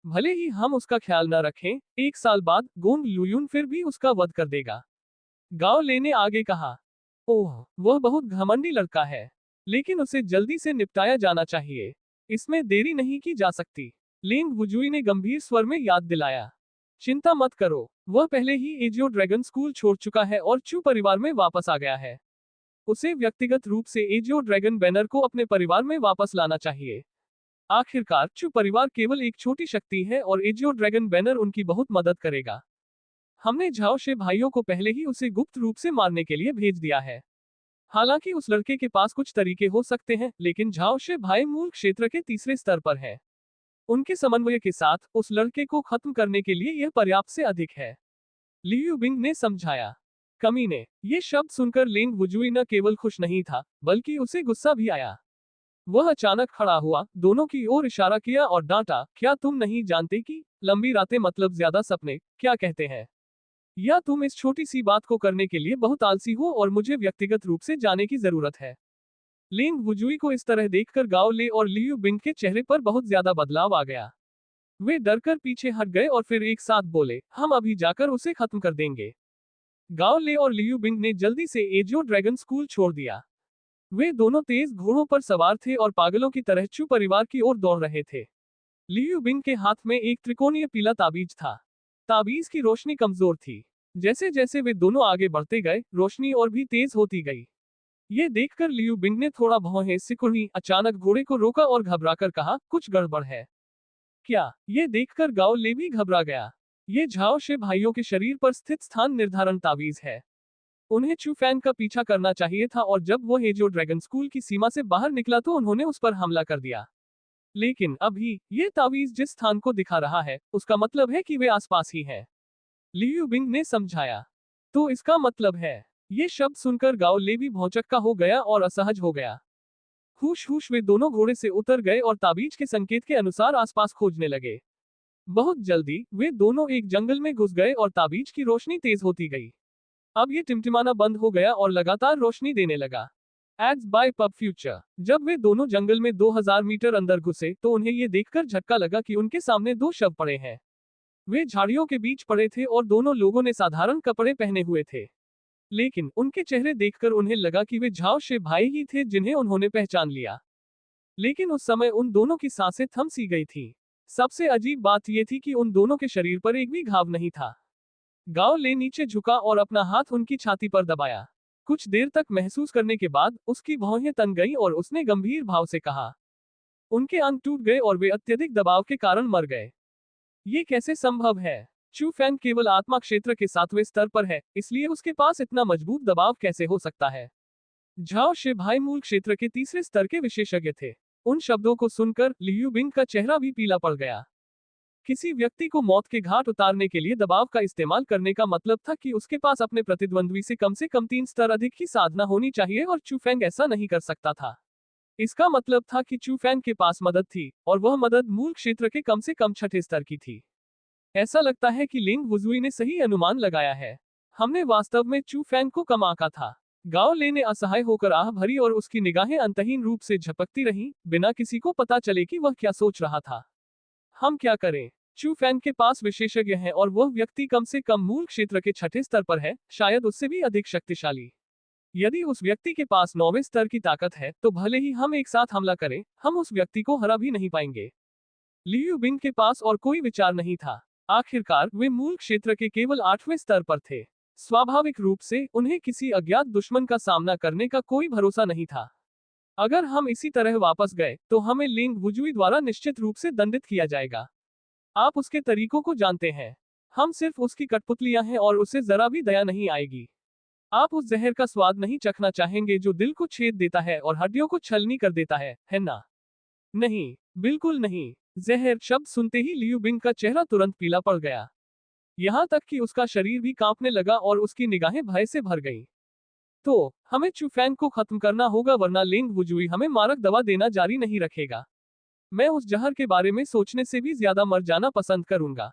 Speaker 1: भले ही हम उसका ख्याल न रखें, 1 साल बाद गोंग लुयुन फिर भी उसका वध कर देगा, गाओ ले ने आगे कहा। ओह, वह बहुत घमंडी लड़का है, लेकिन उसे जल्दी से निपटाया जाना चाहिए। इसमें देरी नहीं की जा सकती, लिंग वुजुई ने गंभीर स्वर में याद दिलाया। चिंता मत करो, वह पहले ही एजियो ड्रैगन स्कूल छोड़ चुका है और चू परिवार में वापस आ गया है। उसे व्यक्तिगत रूप से एजियो ड्रैगन बैनर को अपने परिवार में वापस लाना चाहिए। आखिरकार चू परिवार केवल एक छोटी शक्ति है और एजियो ड्रैगन बैनर उनकी बहुत मदद करेगा। हमने झाओ शे भाइयों को पहले ही उसे गुप्त रूप से मारने के लिए भेज दिया है। हालांकि उस लड़के के पास कुछ तरीके हो सकते हैं, लेकिन झाओ शे भाई मूल क्षेत्र के तीसरे स्तर पर है। उनके समन्वय के साथ उस लड़के को खत्म करने के लिए यह पर्याप्त से अधिक है, लियू बिंग ने समझाया। कमीने, ये शब्द सुनकर लिंग वुजुई न केवल खुश नहीं था, बल्कि उसे गुस्सा भी आया। वह अचानक खड़ा हुआ, दोनों की ओर इशारा किया और डांटा, क्या तुम नहीं जानते कि लंबी रातें मतलब ज्यादा सपने क्या कहते हैं? या तुम इस छोटी सी बात को करने के लिए बहुत आलसी हो और मुझे व्यक्तिगत रूप से जाने की जरूरत है। लिंग वुजुई को इस तरह देखकर गाओ ले और लियू बिंग के चेहरे पर बहुत ज्यादा बदलाव आ गया। वे डरकर पीछे हट गए और फिर एक साथ बोले, हम अभी जाकर उसे खत्म कर देंगे। गाओ ले और लियू बिंग ने जल्दी से एजियो ड्रैगन स्कूल छोड़ दिया। वे दोनों तेज घोड़ों पर सवार थे और पागलों की तरह चू परिवार की ओर दौड़ रहे थे। लियू बिंग के हाथ में एक त्रिकोणीय पीला ताबीज था। ताबीज की रोशनी कमजोर थी। जैसे जैसे वे दोनों आगे बढ़ते गए, रोशनी और भी तेज होती गई। ये देखकर लियू बिंग ने थोड़ा भौहें सिकुड़ी, अचानक घोड़े को रोका और घबराकर कहा, कुछ गड़बड़ है क्या? ये देखकर गाओ ले भी घबरा गया। ये झाओ शे भाइयों के शरीर पर स्थित स्थान निर्धारण ताबीज है। उन्हें चू फैन का पीछा करना चाहिए था और जब वो हेजो ड्रैगन स्कूल की सीमा से बाहर निकला तो उन्होंने उस पर हमला कर दिया। लेकिन अभी ये तावीज जिस स्थान को दिखा रहा है, उसका मतलब है कि वे आसपास ही हैं, लियू बिंग ने समझाया। तो इसका मतलब है? ये शब्द सुनकर गाओ ले भी भौचक्का हो गया और असहज हो गया। हुश हुश वे दोनों घोड़े से उतर गए और ताबीज के संकेत के अनुसार आसपास खोजने लगे। बहुत जल्दी वे दोनों एक जंगल में घुस गए और ताबीज की रोशनी तेज होती गई। अब ये टिमटिमाना बंद हो गया और लगातार रोशनी देने लगा। Ads by pub future. जब वे दोनों जंगल में 2000 मीटर अंदर घुसे तो उन्हें ये देखकर झटका लगा कि उनके सामने दो शव पड़े हैं। वे झाड़ियों के बीच पड़े थे और दोनों लोगों ने साधारण कपड़े पहने हुए थे। लेकिन उनके चेहरे देखकर उन्हें लगा कि वे झाओ शे भाई ही थे जिन्हें उन्होंने पहचान लिया। लेकिन उस समय उन दोनों की सांसें थम सी गई थी। सबसे अजीब बात यह थी कि उन दोनों के शरीर पर एक भी घाव नहीं था। गाओ ले नीचे झुका और अपना हाथ उनकी छाती पर दबाया। कुछ देर तक महसूस करने के बाद उसकी भौहें तन गईं और उसने गंभीर भाव से कहा, उनके अंग टूट गए और वे अत्यधिक दबाव के कारण मर गए। ये कैसे संभव है? चू फैन केवल आत्मा क्षेत्र के 7वें स्तर पर है, इसलिए उसके पास इतना मजबूत दबाव कैसे हो सकता है? झाओ शे भाई मूल क्षेत्र के तीसरे स्तर के विशेषज्ञ थे। उन शब्दों को सुनकर लियू बिंग का चेहरा भी पीला पड़ गया। किसी व्यक्ति को मौत के घाट उतारने के लिए दबाव का इस्तेमाल करने का मतलब था कि उसके पास अपने प्रतिद्वंद्वी से कम 3 स्तर अधिक की साधना होनी चाहिए और चू फैंग ऐसा नहीं कर सकता था। इसका मतलब था कि चू फैंग के पास मदद थी और वह मदद मूल क्षेत्र के कम से कम 6ठे स्तर की थी। ऐसा लगता है कि लिंग वुजुई ने सही अनुमान लगाया है। हमने वास्तव में चू फैंग को कम आंका था। गाओ ले ने असहाय होकर आह भरी और उसकी निगाहें अंतहीन रूप से झपकती रहीं, बिना किसी को पता चले कि वह क्या सोच रहा था। हम क्या करें? चू फैन के पास विशेषज्ञ हैं और वह व्यक्ति कम से कम मूल क्षेत्र के 6ठे स्तर पर है, शायद उससे भी अधिक शक्तिशाली। यदि उस व्यक्ति के पास 9वें स्तर की ताकत है, तो भले ही हम एक साथ हमला करें, हम उस व्यक्ति को हरा भी नहीं पाएंगे। लियू बिंग के पास और कोई विचार नहीं था। आखिरकार वे मूल क्षेत्र के केवल 8वें स्तर पर थे। स्वाभाविक रूप से उन्हें किसी अज्ञात दुश्मन का सामना करने का कोई भरोसा नहीं था। अगर हम इसी तरह वापस गए तो हमें लिंग वुजुई द्वारा निश्चित रूप से दंडित किया जाएगा। आप उसके तरीकों को जानते हैं। हम सिर्फ उसकी कठपुतलियां हैं और उसे जरा भी दया नहीं आएगी। आप उस जहर का स्वाद नहीं चखना चाहेंगे जो दिल को छेद देता है और हड्डियों को छलनी कर देता है ना? नहीं, बिल्कुल नहीं। जहर शब्द सुनते ही लियू बिंग का चेहरा तुरंत पीला पड़ गया। यहाँ तक कि उसका शरीर भी कांपने लगा और उसकी निगाहें भय से भर गईं। तो हमें चू फैंग को खत्म करना होगा, वरना लिंग वुजुई हमें मारक दवा देना जारी नहीं रखेगा। मैं उस जहर के बारे में सोचने से भी ज्यादा मर जाना पसंद करूंगा,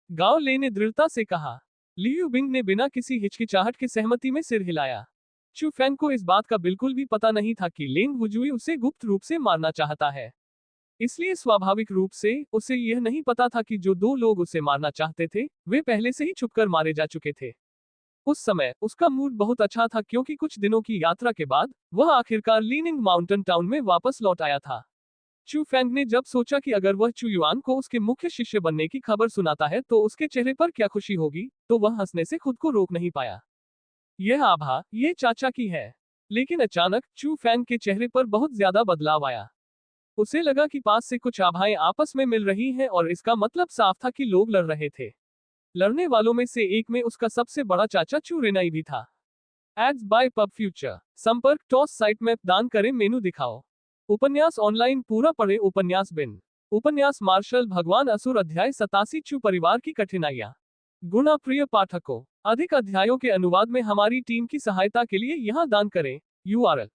Speaker 1: गाओ ले ने दृढ़ता से कहा। लियू बिंग ने बिना किसी हिचकिचाहट के सहमति में सिर हिलाया। चू फैंग को इस बात का बिल्कुल भी पता नहीं था कि लिंग वुजुई उसे गुप्त रूप से मारना चाहता है। इसलिए स्वाभाविक रूप से उसे यह नहीं पता था कि जो दो लोग उसे मारना चाहते थे, वे पहले से ही छुपकर मारे जा चुके थे। उस समय उसका मूड बहुत अच्छा था क्योंकि कुछ दिनों की यात्रा के बाद वह आखिरकार लीनिंग माउंटेन टाउन में वापस लौट आया था। चू फैंग ने जब सोचा कि अगर वह चू युआन को उसके मुख्य शिष्य बनने की खबर सुनाता है तो उसके चेहरे पर क्या खुशी होगी, तो वह हंसने से खुद को रोक नहीं पाया। यह आभा ये चाचा की है। लेकिन अचानक चू फैंग के चेहरे पर बहुत ज्यादा बदलाव आया। उसे लगा कि पास से कुछ आभाएं आपस में मिल रही हैं और इसका मतलब साफ था कि लोग लड़ रहे थे। लड़ने वालों में से एक में उसका सबसे बड़ा चाचा चू रेनाई भी था। Ads by pub future. संपर्क टॉस साइट मैप दान करें मेनू दिखाओ। उपन्यास ऑनलाइन पूरा पढ़े उपन्यास बिन। उपन्यास मार्शल भगवान असुर अध्याय 87 चू परिवार की कठिनाइयां। गुना प्रिय पाठकों, अधिक अध्यायों के अनुवाद में हमारी टीम की सहायता के लिए यहां दान करें। URL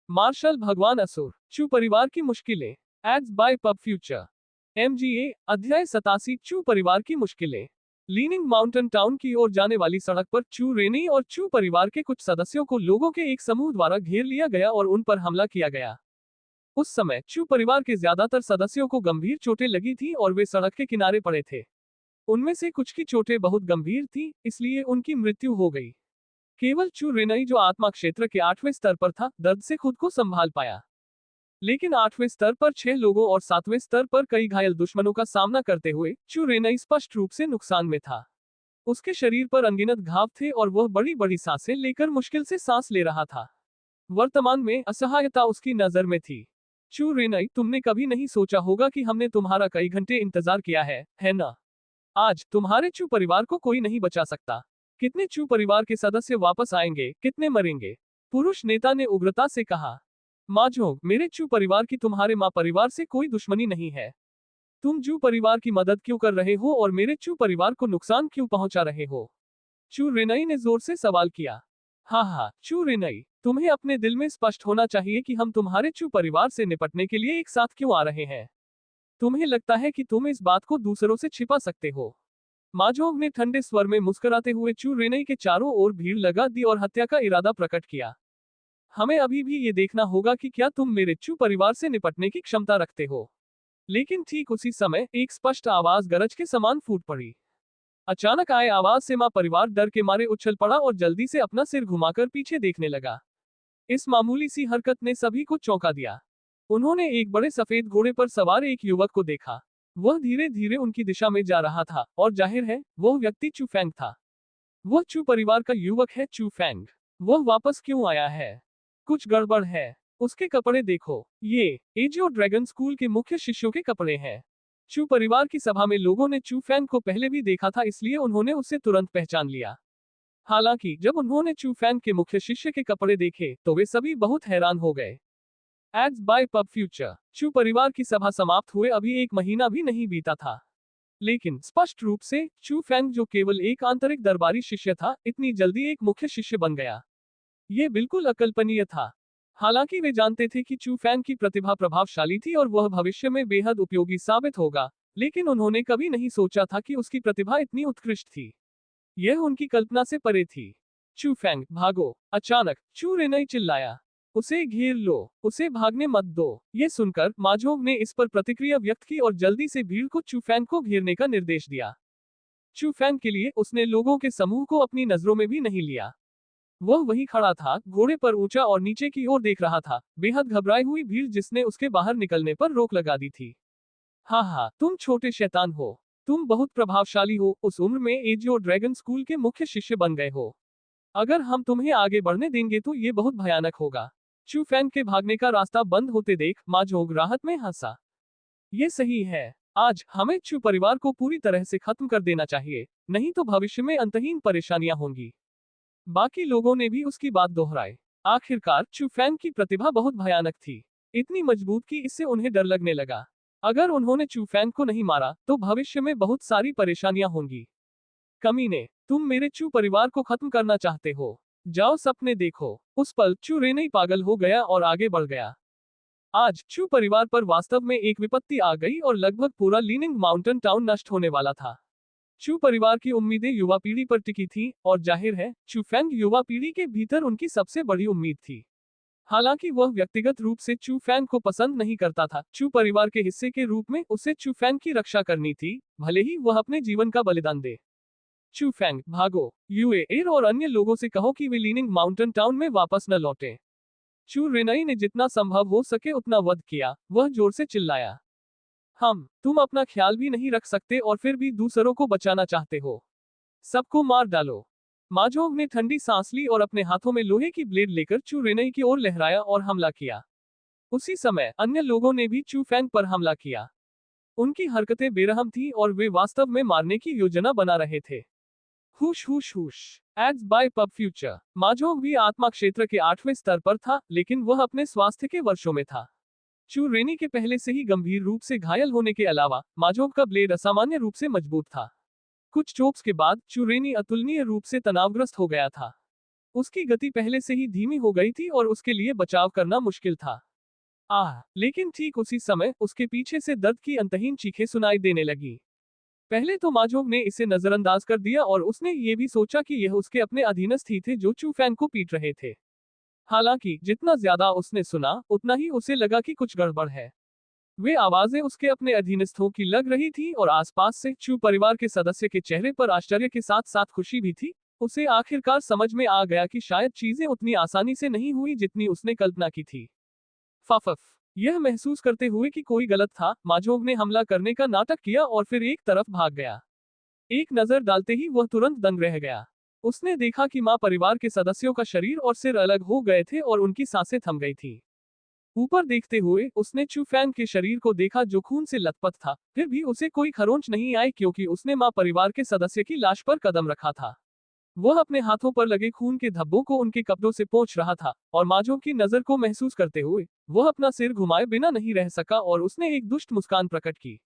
Speaker 1: मार्शल भगवान असुर चू परिवार की मुश्किलें। Ads by pub future. MGA अध्याय 87 चू परिवार की मुश्किलें। लीनिंग माउंटेन टाउन की ओर जाने वाली सड़क पर चू रेनी और चू परिवार के कुछ सदस्यों को लोगों के एक समूह द्वारा घेर लिया गया और उन पर हमला किया गया। उस समय चू परिवार के ज्यादातर सदस्यों को गंभीर चोटें लगी थी और वे सड़क के किनारे पड़े थे। उनमें से कुछ की चोटें बहुत गंभीर थी, इसलिए उनकी मृत्यु हो गई। केवल चू रेनई, जो आत्मा क्षेत्र के 8वें स्तर पर था, दर्द से खुद को संभाल पाया। लेकिन 8वें स्तर पर 6 लोगों और 7वें स्तर पर कई घायल दुश्मनों का सामना करते हुए चू रेनई स्पष्ट रूप से नुकसान में था। उसके शरीर पर अनगिनत घाव थे और वह बड़ी बड़ी सांसें लेकर मुश्किल से सांस ले रहा था। वर्तमान में असहायता उसकी नजर में थी। चू रेनई, तुमने कभी नहीं सोचा होगा कि हमने तुम्हारा कई घंटे इंतजार किया है ना? आज तुम्हारे चू परिवार को कोई नहीं बचा सकता। कितने चू परिवार के सदस्य वापस आएंगे, कितने मरेंगे? पुरुष नेता ने उग्रता से कहा। माजोंग, मेरे चू परिवार की तुम्हारे माँ परिवार से कोई दुश्मनी नहीं है। तुम जू परिवार की मदद क्यों कर रहे हो और मेरे चू परिवार को नुकसान क्यों पहुंचा रहे हो? चू रेनई ने जोर से सवाल किया। हाँ, चू रेनई, तुम्हें अपने दिल में स्पष्ट होना चाहिए कि हम तुम्हारे चू परिवार से निपटने के लिए एक साथ क्यों आ रहे हैं। तुम्हें लगता है कि तुम इस बात को दूसरों से छिपा सकते हो? माजोंग ने ठंडे स्वर में मुस्कुराते हुए चू रेनई के चारों ओर भीड़ लगा दी और हत्या का इरादा प्रकट किया। हमें अभी भी ये देखना होगा कि क्या तुम मेरे चू परिवार से निपटने की क्षमता रखते हो। लेकिन ठीक उसी समय एक स्पष्ट आवाज गरज के समान फूट पड़ी। अचानक आए आवाज से माँ परिवार डर के मारे उछल पड़ा और जल्दी से अपना सिर घुमाकर पीछे देखने लगा। इस मामूली सी हरकत ने सभी को चौंका दिया। उन्होंने एक बड़े सफेद घोड़े पर सवार एक युवक को देखा। वह धीरे धीरे उनकी दिशा में जा रहा था और जाहिर है वह व्यक्ति चू फैंग था। वह चू परिवार का युवक है। चू फैंग, वह वापस क्यों आया है? कुछ गड़बड़ है। उसके कपड़े देखो, ये एजियो ड्रैगन स्कूल के मुख्य शिष्यों के कपड़े हैं। चू परिवार की सभा में लोगों ने चू फैंग को पहले भी देखा था, इसलिए उन्होंने उसे तुरंत पहचान लिया। हालांकि जब उन्होंने चू फैंग के मुख्य शिष्य के कपड़े देखे तो वे सभी बहुत हैरान हो गए। Ads by pub future. Chu परिवार की सभा समाप्त हुए अभी 1 महीना भी नहीं बीता था, लेकिन स्पष्ट रूप से चू फैंग, जो केवल एक आंतरिक दरबारी शिष्य था, इतनी जल्दी एक मुख्य शिष्य बन गया। ये बिल्कुल अकल्पनीय था। हालांकि वे जानते थे कि चू फैंग की प्रतिभा प्रभावशाली थी और वह भविष्य में बेहद उपयोगी साबित होगा, लेकिन उन्होंने कभी नहीं सोचा था कि उसकी प्रतिभा इतनी उत्कृष्ट थी। यह उनकी कल्पना से परे थी। चू फैंग, भागो! अचानक चू रेनई चिल्लाया। उसे घेर लो, उसे भागने मत दो। ये सुनकर माजोंग ने इस पर प्रतिक्रिया व्यक्त की और जल्दी से भीड़ को चू फैंग को घेरने का निर्देश दिया। चू फैंग के लिए उसने लोगों के समूह को अपनी नजरों में भी नहीं लिया। वह वहीं खड़ा था, घोड़े पर ऊंचा और नीचे की ओर देख रहा था, बेहद घबराई हुई भीड़ जिसने उसके बाहर निकलने पर रोक लगा दी थी। हाँ, तुम छोटे शैतान हो। तुम बहुत प्रभावशाली हो, उस उम्र में एजियो ड्रैगन स्कूल के मुख्य शिष्य बन गए हो। अगर हम तुम्हें आगे बढ़ने देंगे तो ये बहुत भयानक होगा। चू फैंग के भागने का रास्ता बंद होते देख माजोंग राहत में हंसा। ये सही है। आज हमें चू परिवार को पूरी तरह से खत्म कर देना चाहिए, नहीं तो भविष्य में अंतहीन परेशानियां होंगी। बाकी लोगों ने भी उसकी बात दोहराई। आखिरकार चू फैंग की प्रतिभा बहुत भयानक थी, इतनी मजबूत कि इससे उन्हें डर लगने लगा। अगर उन्होंने चू फैंग को नहीं मारा तो भविष्य में बहुत सारी परेशानियां होंगी। कमीने, तुम मेरे चू परिवार को खत्म करना चाहते हो? जाओ सपने देखो। उस पल चू रेनई पागल हो गया और आगे बढ़ गया। आज चू परिवार पर वास्तव में एक विपत्ति आ गई और लगभग पूरा लीनिंग माउंटेन टाउन नष्ट होने वाला था। चू परिवार की उम्मीदें युवा पीढ़ी पर टिकी थी और जाहिर है चू फैंग युवा पीढ़ी के भीतर उनकी सबसे बड़ी उम्मीद थी। हालांकि वह व्यक्तिगत रूप से चू फैंग को पसंद नहीं करता था, चू परिवार के हिस्से के रूप में उसे चू फैंग की रक्षा करनी थी, भले ही वह अपने जीवन का बलिदान दे। चू फैंग, भागो! यूए और अन्य लोगों से कहो कि वे लीनिंग माउंटेन टाउन में वापस न लौटें। चू रेनई ने जितना संभव हो सके उतना वध किया, वह जोर से चिल्लाया। तुम अपना ख्याल भी नहीं रख सकते और फिर भी दूसरों को बचाना चाहते हो। सबको मार डालो। माजोंग ने ठंडी सांस ली और अपने हाथों में लोहे की ब्लेड लेकर चू रेनई की ओर लहराया और हमला किया। उसी समय अन्य लोगों ने भी चू फैंग पर हमला किया। उनकी हरकतें बेरहम थी और वे वास्तव में मारने की योजना बना रहे थे। हुश हुश हुश। Ads by pub future. माजोग भी आत्मा क्षेत्र के 8वें स्तर पर था, लेकिन वह अपने स्वास्थ्य के वर्षों में था। चू रेनी के पहले से ही गंभीर रूप से घायल होने के अलावा माजोग का ब्लेड असामान्य रूप से मजबूत था। कुछ चोप्स के बाद चू रेनी अतुलनीय रूप से तनावग्रस्त हो गया था। उसकी गति पहले से ही धीमी हो गई थी और उसके लिए बचाव करना मुश्किल था। लेकिन ठीक उसी समय उसके पीछे से दर्द की अंतहीन चीखें सुनाई देने लगी। पहले तो माजोग ने इसे नजरअंदाज कर दिया और उसने ये भी सोचा कि यह उसके अपने अधीनस्थ ही थे जो चू फैंग को पीट रहे थे। हालांकि जितना ज्यादा उसने सुना, उतना ही उसे लगा कि कुछ गड़बड़ है। वे आवाजें उसके अपने अधीनस्थों की लग रही थी और आसपास से चू परिवार के सदस्य के चेहरे पर आश्चर्य के साथ साथ खुशी भी थी। उसे आखिरकार समझ में आ गया कि शायद चीजें उतनी आसानी से नहीं हुई जितनी उसने कल्पना की थी। फफफ। यह महसूस करते हुए कि कोई गलत था, माजोग ने हमला करने का नाटक किया और फिर एक तरफ भाग गया। एक नजर डालते ही वह तुरंत दंग रह गया। उसने देखा कि मां परिवार के सदस्यों का शरीर और सिर अलग हो गए थे और उनकी सांसें थम गई थी। ऊपर देखते हुए उसने चू फैंग के शरीर को देखा जो खून से लथपथ था, फिर भी उसे कोई खरोंच नहीं आई क्योंकि उसने मां परिवार के सदस्य की लाश पर कदम रखा था। वह अपने हाथों पर लगे खून के धब्बों को उनके कपड़ों से पोंछ रहा था और माजोग की नजर को महसूस करते हुए वह अपना सिर घुमाए बिना नहीं रह सका और उसने एक दुष्ट मुस्कान प्रकट की।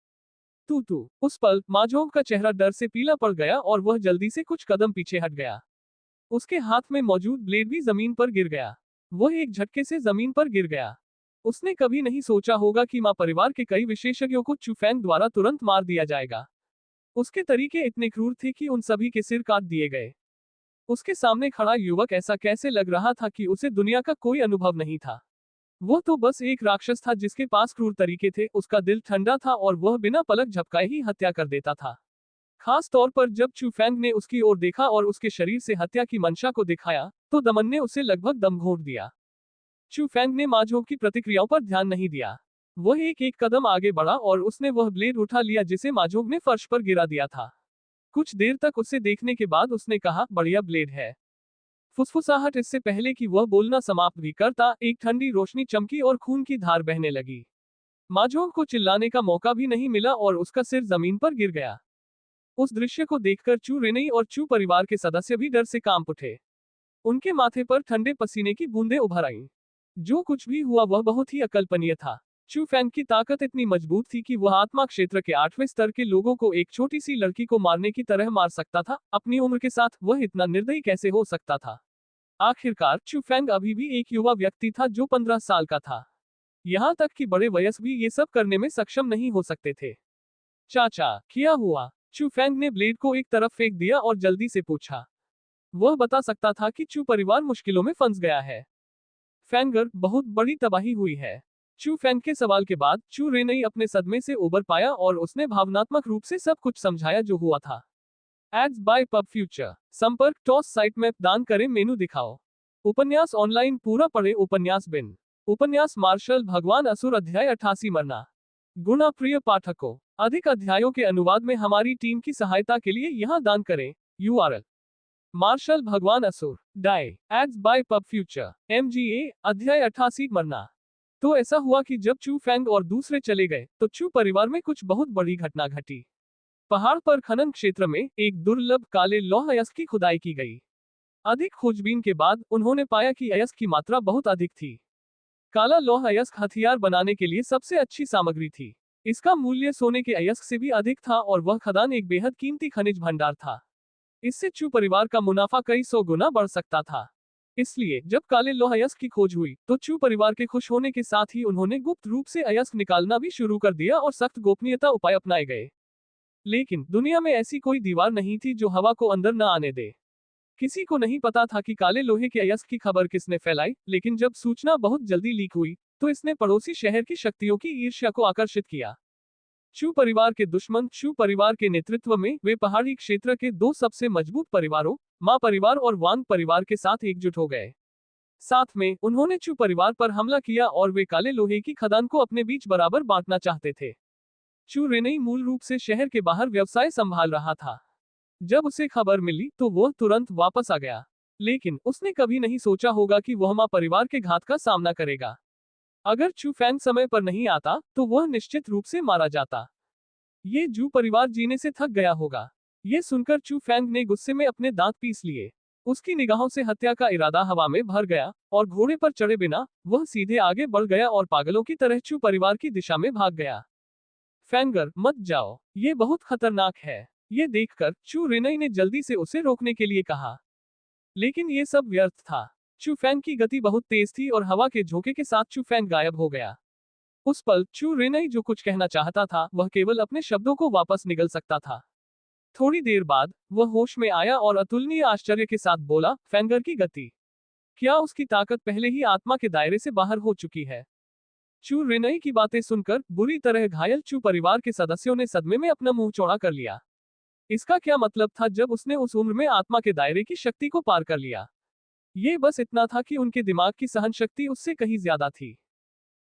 Speaker 1: तू उस पल माजोग का चेहरा डर से पीला पड़ गया और वह जल्दी से कुछ कदम पीछे हट गया। उसके हाथ में मौजूद ब्लेड भी जमीन पर गिर गया। वह एक झटके से जमीन पर गिर गया। उसने कभी नहीं सोचा होगा कि मां परिवार के कई विशेषज्ञों को चू फैंग द्वारा तुरंत मार दिया जाएगा। उसके तरीके इतने क्रूर थे कि उन सभी के सिर काट दिए गए। उसके सामने खड़ा युवक ऐसा कैसे लग रहा था कि उसे दुनिया का कोई अनुभव नहीं था। वो तो बस एक राक्षस था जिसके पास क्रूर तरीके थे। उसका दिल ठंडा था और वह बिना पलक झपकाए ही हत्या कर देता था। खास तौर पर जब चू फैंग ने उसकी ओर देखा और उसके शरीर से हत्या की मंशा को दिखाया, तो दमन ने उसे लगभग दम घोंट दिया। चू फैंग ने माजोग की प्रतिक्रियाओं पर ध्यान नहीं दिया। वह एक एक कदम आगे बढ़ा और उसने वह ब्लेड उठा लिया जिसे माजोग ने फर्श पर गिरा दिया था। कुछ देर तक उसे देखने के बाद उसने कहा, बढ़िया ब्लेड है। फुसफुसाहट इससे पहले कि वह बोलना समाप्त भी करता, एक ठंडी रोशनी चमकी और खून की धार बहने लगी। माजोग को चिल्लाने का मौका भी नहीं मिला और उसका सिर जमीन पर गिर गया। उस दृश्य को देखकर चू रेनई और चू परिवार के सदस्य भी डर से कांप उठे। उनके माथे पर ठंडे पसीने की बूंदें उभर आईं। जो कुछ भी हुआ वह बहुत ही अकल्पनीय था। चू फैंग की ताकत इतनी मजबूत थी कि वह आत्मा क्षेत्र के 8वें स्तर के लोगों को एक छोटी सी लड़की को मारने की तरह मार सकता था। अपनी उम्र के साथ वह इतना निर्दयी कैसे हो सकता था? आखिरकार चू फैंग अभी भी एक युवा व्यक्ति था जो 15 साल का था। यहाँ तक कि बड़े वयस्क भी ये सब करने में सक्षम नहीं हो सकते थे। चाचा, क्या हुआ? चू फैंग ने ब्लेड को एक तरफ फेंक दिया और जल्दी से पूछा। वह बता सकता था कि चू परिवार मुश्किलों में फंस गया है। फैंगर, बहुत बड़ी तबाही हुई है। चू फैंग के सवाल के बाद चू रेनई अपने सदमे से उबर पाया और उसने भावनात्मक रूप से सब कुछ समझाया जो हुआ था। Ads by pub future. संपर्क टॉस साइट में दान करें मेनू दिखाओ। उपन्यास ऑनलाइन पूरा पढ़े। उपन्यास बिन। उपन्यास मार्शल भगवान असुर अध्याय 88 मरना। गुणा प्रिय पाठकों, अधिक अध्यायों के अनुवाद में हमारी टीम की सहायता के लिए यहाँ दान करें। URL मार्शल भगवान असुर डाई ads by pub future MGA अध्याय 88 मरना। तो ऐसा हुआ कि जब चू फैंग और दूसरे चले गए तो चू परिवार में कुछ बहुत बड़ी घटना घटी। पहाड़ पर खनन क्षेत्र में एक दुर्लभ काले लौह अयस्क की खुदाई की गई। अधिक खोजबीन के बाद उन्होंने पाया कि अयस्क की मात्रा बहुत अधिक थी। काला लौह अयस्क हथियार बनाने के लिए सबसे अच्छी सामग्री थी। इसका मूल्य सोने के अयस्क से भी अधिक था और वह खदान एक बेहद कीमती खनिज भंडार था। इससे चू परिवार का मुनाफा कई 100 गुना बढ़ सकता था। इसलिए जब काले लौह अयस्क की खोज हुई तो चू परिवार के खुश होने के साथ ही उन्होंने गुप्त रूप से अयस्क निकालना भी शुरू कर दिया और सख्त गोपनीयता उपाय अपनाए गए। लेकिन दुनिया में ऐसी कोई दीवार नहीं थी जो हवा को अंदर न आने दे। किसी को नहीं पता था कि काले लोहे के अयस्क की खबर किसने फैलाई, लेकिन जब सूचना बहुत जल्दी लीक हुई तो इसने पड़ोसी शहर की शक्तियों की ईर्ष्या को आकर्षित किया। चू परिवार के दुश्मन चू परिवार के नेतृत्व में वे पहाड़ी क्षेत्र के दो सबसे मजबूत परिवारों, मा परिवार और वांग परिवार के साथ एकजुट हो गए। साथ में उन्होंने चू परिवार पर हमला किया और वे काले लोहे की खदान को अपने बीच बराबर बांटना चाहते थे। चू रेनई मूल रूप से शहर के बाहर व्यवसाय संभाल रहा था। जब उसे खबर मिली तो वह तुरंत वापस आ गया, लेकिन उसने कभी नहीं सोचा होगा कि वह मा परिवार के घात का सामना करेगा। अगर चू फैंग समय पर नहीं आता तो वह निश्चित रूप से मारा जाता। ये जू परिवार जीने से थक गया होगा। ये सुनकर चू फैंग ने गुस्से में अपने दांत पीस लिए। उसकी निगाहों से हत्या का इरादा हवा में भर गया और घोड़े पर चढ़े बिना वह सीधे आगे बढ़ गया और पागलों की तरह चू परिवार की दिशा में भाग गया। फैंगर, मत जाओ, ये बहुत खतरनाक है। ये देखकर चू रेनई ने जल्दी से उसे रोकने के लिए कहा, लेकिन ये सब व्यर्थ था। चू फैंग की गति बहुत तेज थी और हवा के झोंके के साथ चू फैंग गायब हो गया। उस पल चू रेनई जो कुछ कहना चाहता था वह केवल अपने शब्दों को वापस निगल सकता था। थोड़ी देर बाद वह होश में आया और अतुलनीय आश्चर्य के साथ बोला, फैंगर की गति, क्या उसकी ताकत पहले ही आत्मा के दायरे से बाहर हो चुकी है? चू रेनई की बातें सुनकर बुरी तरह घायल चू परिवार के सदस्यों ने सदमे में अपना मुंह चौड़ा कर लिया। इसका क्या मतलब था जब उसने उस उम्र में आत्मा के दायरे की शक्ति को पार कर लिया? ये बस इतना था कि उनके दिमाग की सहन शक्ति उससे कहीं ज्यादा थी।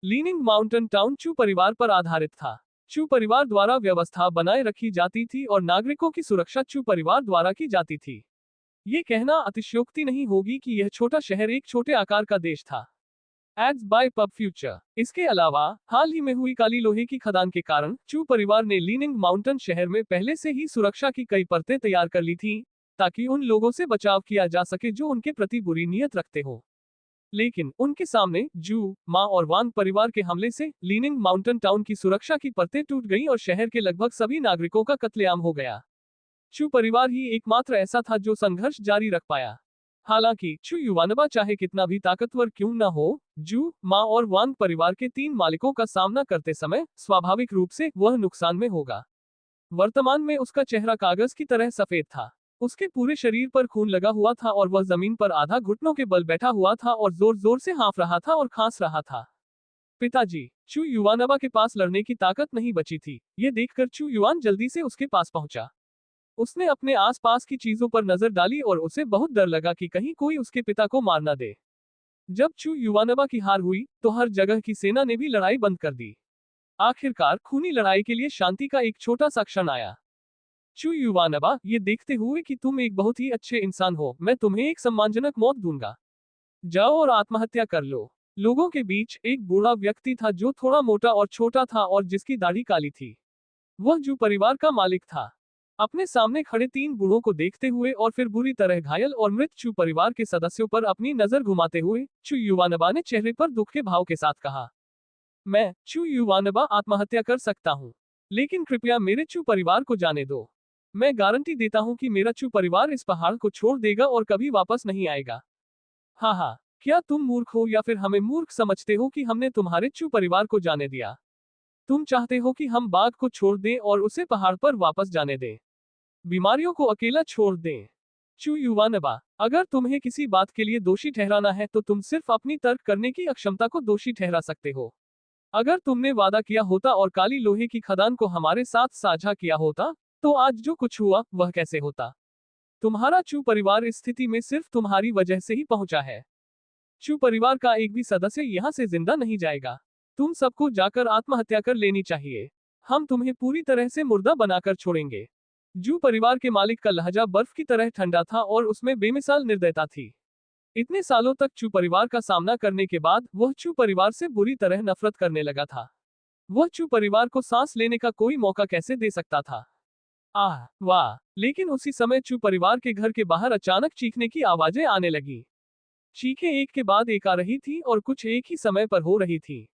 Speaker 1: लीनिंग माउंटेन टाउन चू परिवार पर आधारित था। चू परिवार द्वारा व्यवस्था बनाए रखी जाती थी और नागरिकों की सुरक्षा चू परिवार द्वारा की जाती थी। ये कहना अतिशयोक्ति नहीं होगी कि यह छोटा शहर एक छोटे आकार का देश था। Ads by pub future. इसके अलावा हाल ही में हुई काली लोहे की खदान के कारण चू परिवार ने लीनिंग माउंटेन शहर में पहले से ही सुरक्षा की कई परतें तैयार कर ली थी, ताकि उन लोगों से बचाव किया जा सके जो उनके प्रति बुरी नीयत रखते हो। लेकिन उनके सामने जू, मा और वांग परिवार के हमले से लीनिंग माउंटेन टाउन की सुरक्षा की परतें टूट गईं और शहर के लगभग सभी नागरिकों का कत्लेआम हो गया। चू परिवार ही एकमात्र ऐसा था जो संघर्ष जारी रख पाया। हालांकि चू युवानबा चाहे कितना भी ताकतवर क्यों न हो, जू, मा और वांग परिवार के 3 मालिकों का सामना करते समय स्वाभाविक रूप से वह नुकसान में होगा। वर्तमान में उसका चेहरा कागज की तरह सफेद था। उसके पूरे शरीर पर खून लगा हुआ था और वह जमीन पर आधा घुटनों के बल बैठा हुआ था और जोर जोर से हाँफ रहा था और खांस रहा था। पिताजी, चू युवानबा के पास लड़ने की ताकत नहीं बची थी। ये देखकर चू युआन जल्दी से उसके पास पहुंचा। उसने अपने आसपास की चीजों पर नजर डाली और उसे बहुत डर लगा कि कहीं कोई उसके पिता को मार न दे। जब चू युवानबा की हार हुई तो हर जगह की सेना ने भी लड़ाई बंद कर दी। आखिरकार खूनी लड़ाई के लिए शांति का एक छोटा सा क्षण आया। चू युवानबा, ये देखते हुए कि तुम एक बहुत ही अच्छे इंसान हो, मैं तुम्हें एक सम्मानजनक मौत दूंगा। जाओ और आत्महत्या कर लो। लोगों के बीच एक बूढ़ा व्यक्ति था जो थोड़ा मोटा और छोटा था और जिसकी दाढ़ी काली थी। वह जू परिवार का मालिक था। अपने सामने खड़े 3 बूढ़ों को देखते हुए और फिर बुरी तरह घायल और मृत चू परिवार के सदस्यों पर अपनी नजर घुमाते हुए चू युवानबा ने चेहरे पर दुख के भाव के साथ कहा, मैं चू युवानबा आत्महत्या कर सकता हूँ, लेकिन कृपया मेरे चू परिवार को जाने दो। मैं गारंटी देता हूँ कि मेरा चू परिवार इस पहाड़ को छोड़ देगा और कभी वापस नहीं आएगा। हाँ, क्या तुम मूर्ख हो या फिर हमें मूर्ख समझते हो कि हमने तुम्हारे चू परिवार को जाने दिया? तुम चाहते हो कि हम बाघ को छोड़ दें और उसे पहाड़ पर वापस जाने दें, बीमारियों को अकेला छोड़ दें? चू युवानबा, अगर तुम्हें किसी बात के लिए दोषी ठहराना है तो तुम सिर्फ अपनी तर्क करने की अक्षमता को दोषी ठहरा सकते हो। अगर तुमने वादा किया होता और काली लोहे की खदान को हमारे साथ साझा किया होता, तो आज जो कुछ हुआ वह कैसे होता? तुम्हारा चू परिवार इस स्थिति में सिर्फ तुम्हारी वजह से ही पहुंचा है। चू परिवार का एक भी सदस्य यहाँ से जिंदा नहीं जाएगा। तुम सबको जाकर आत्महत्या कर लेनी चाहिए। हम तुम्हें पूरी तरह से मुर्दा बनाकर छोड़ेंगे। जू परिवार के मालिक का लहजा बर्फ की तरह ठंडा था और उसमें बेमिसाल निर्दयता थी। इतने सालों तक चू परिवार का सामना करने के बाद वह चू परिवार से बुरी तरह नफरत करने लगा था। वह चू परिवार को सांस लेने का कोई मौका कैसे दे सकता था? आह वाह! लेकिन उसी समय चू परिवार के घर के बाहर अचानक चीखने की आवाजें आने लगी। चीखें एक के बाद एक आ रही थी और कुछ एक ही समय पर हो रही थी।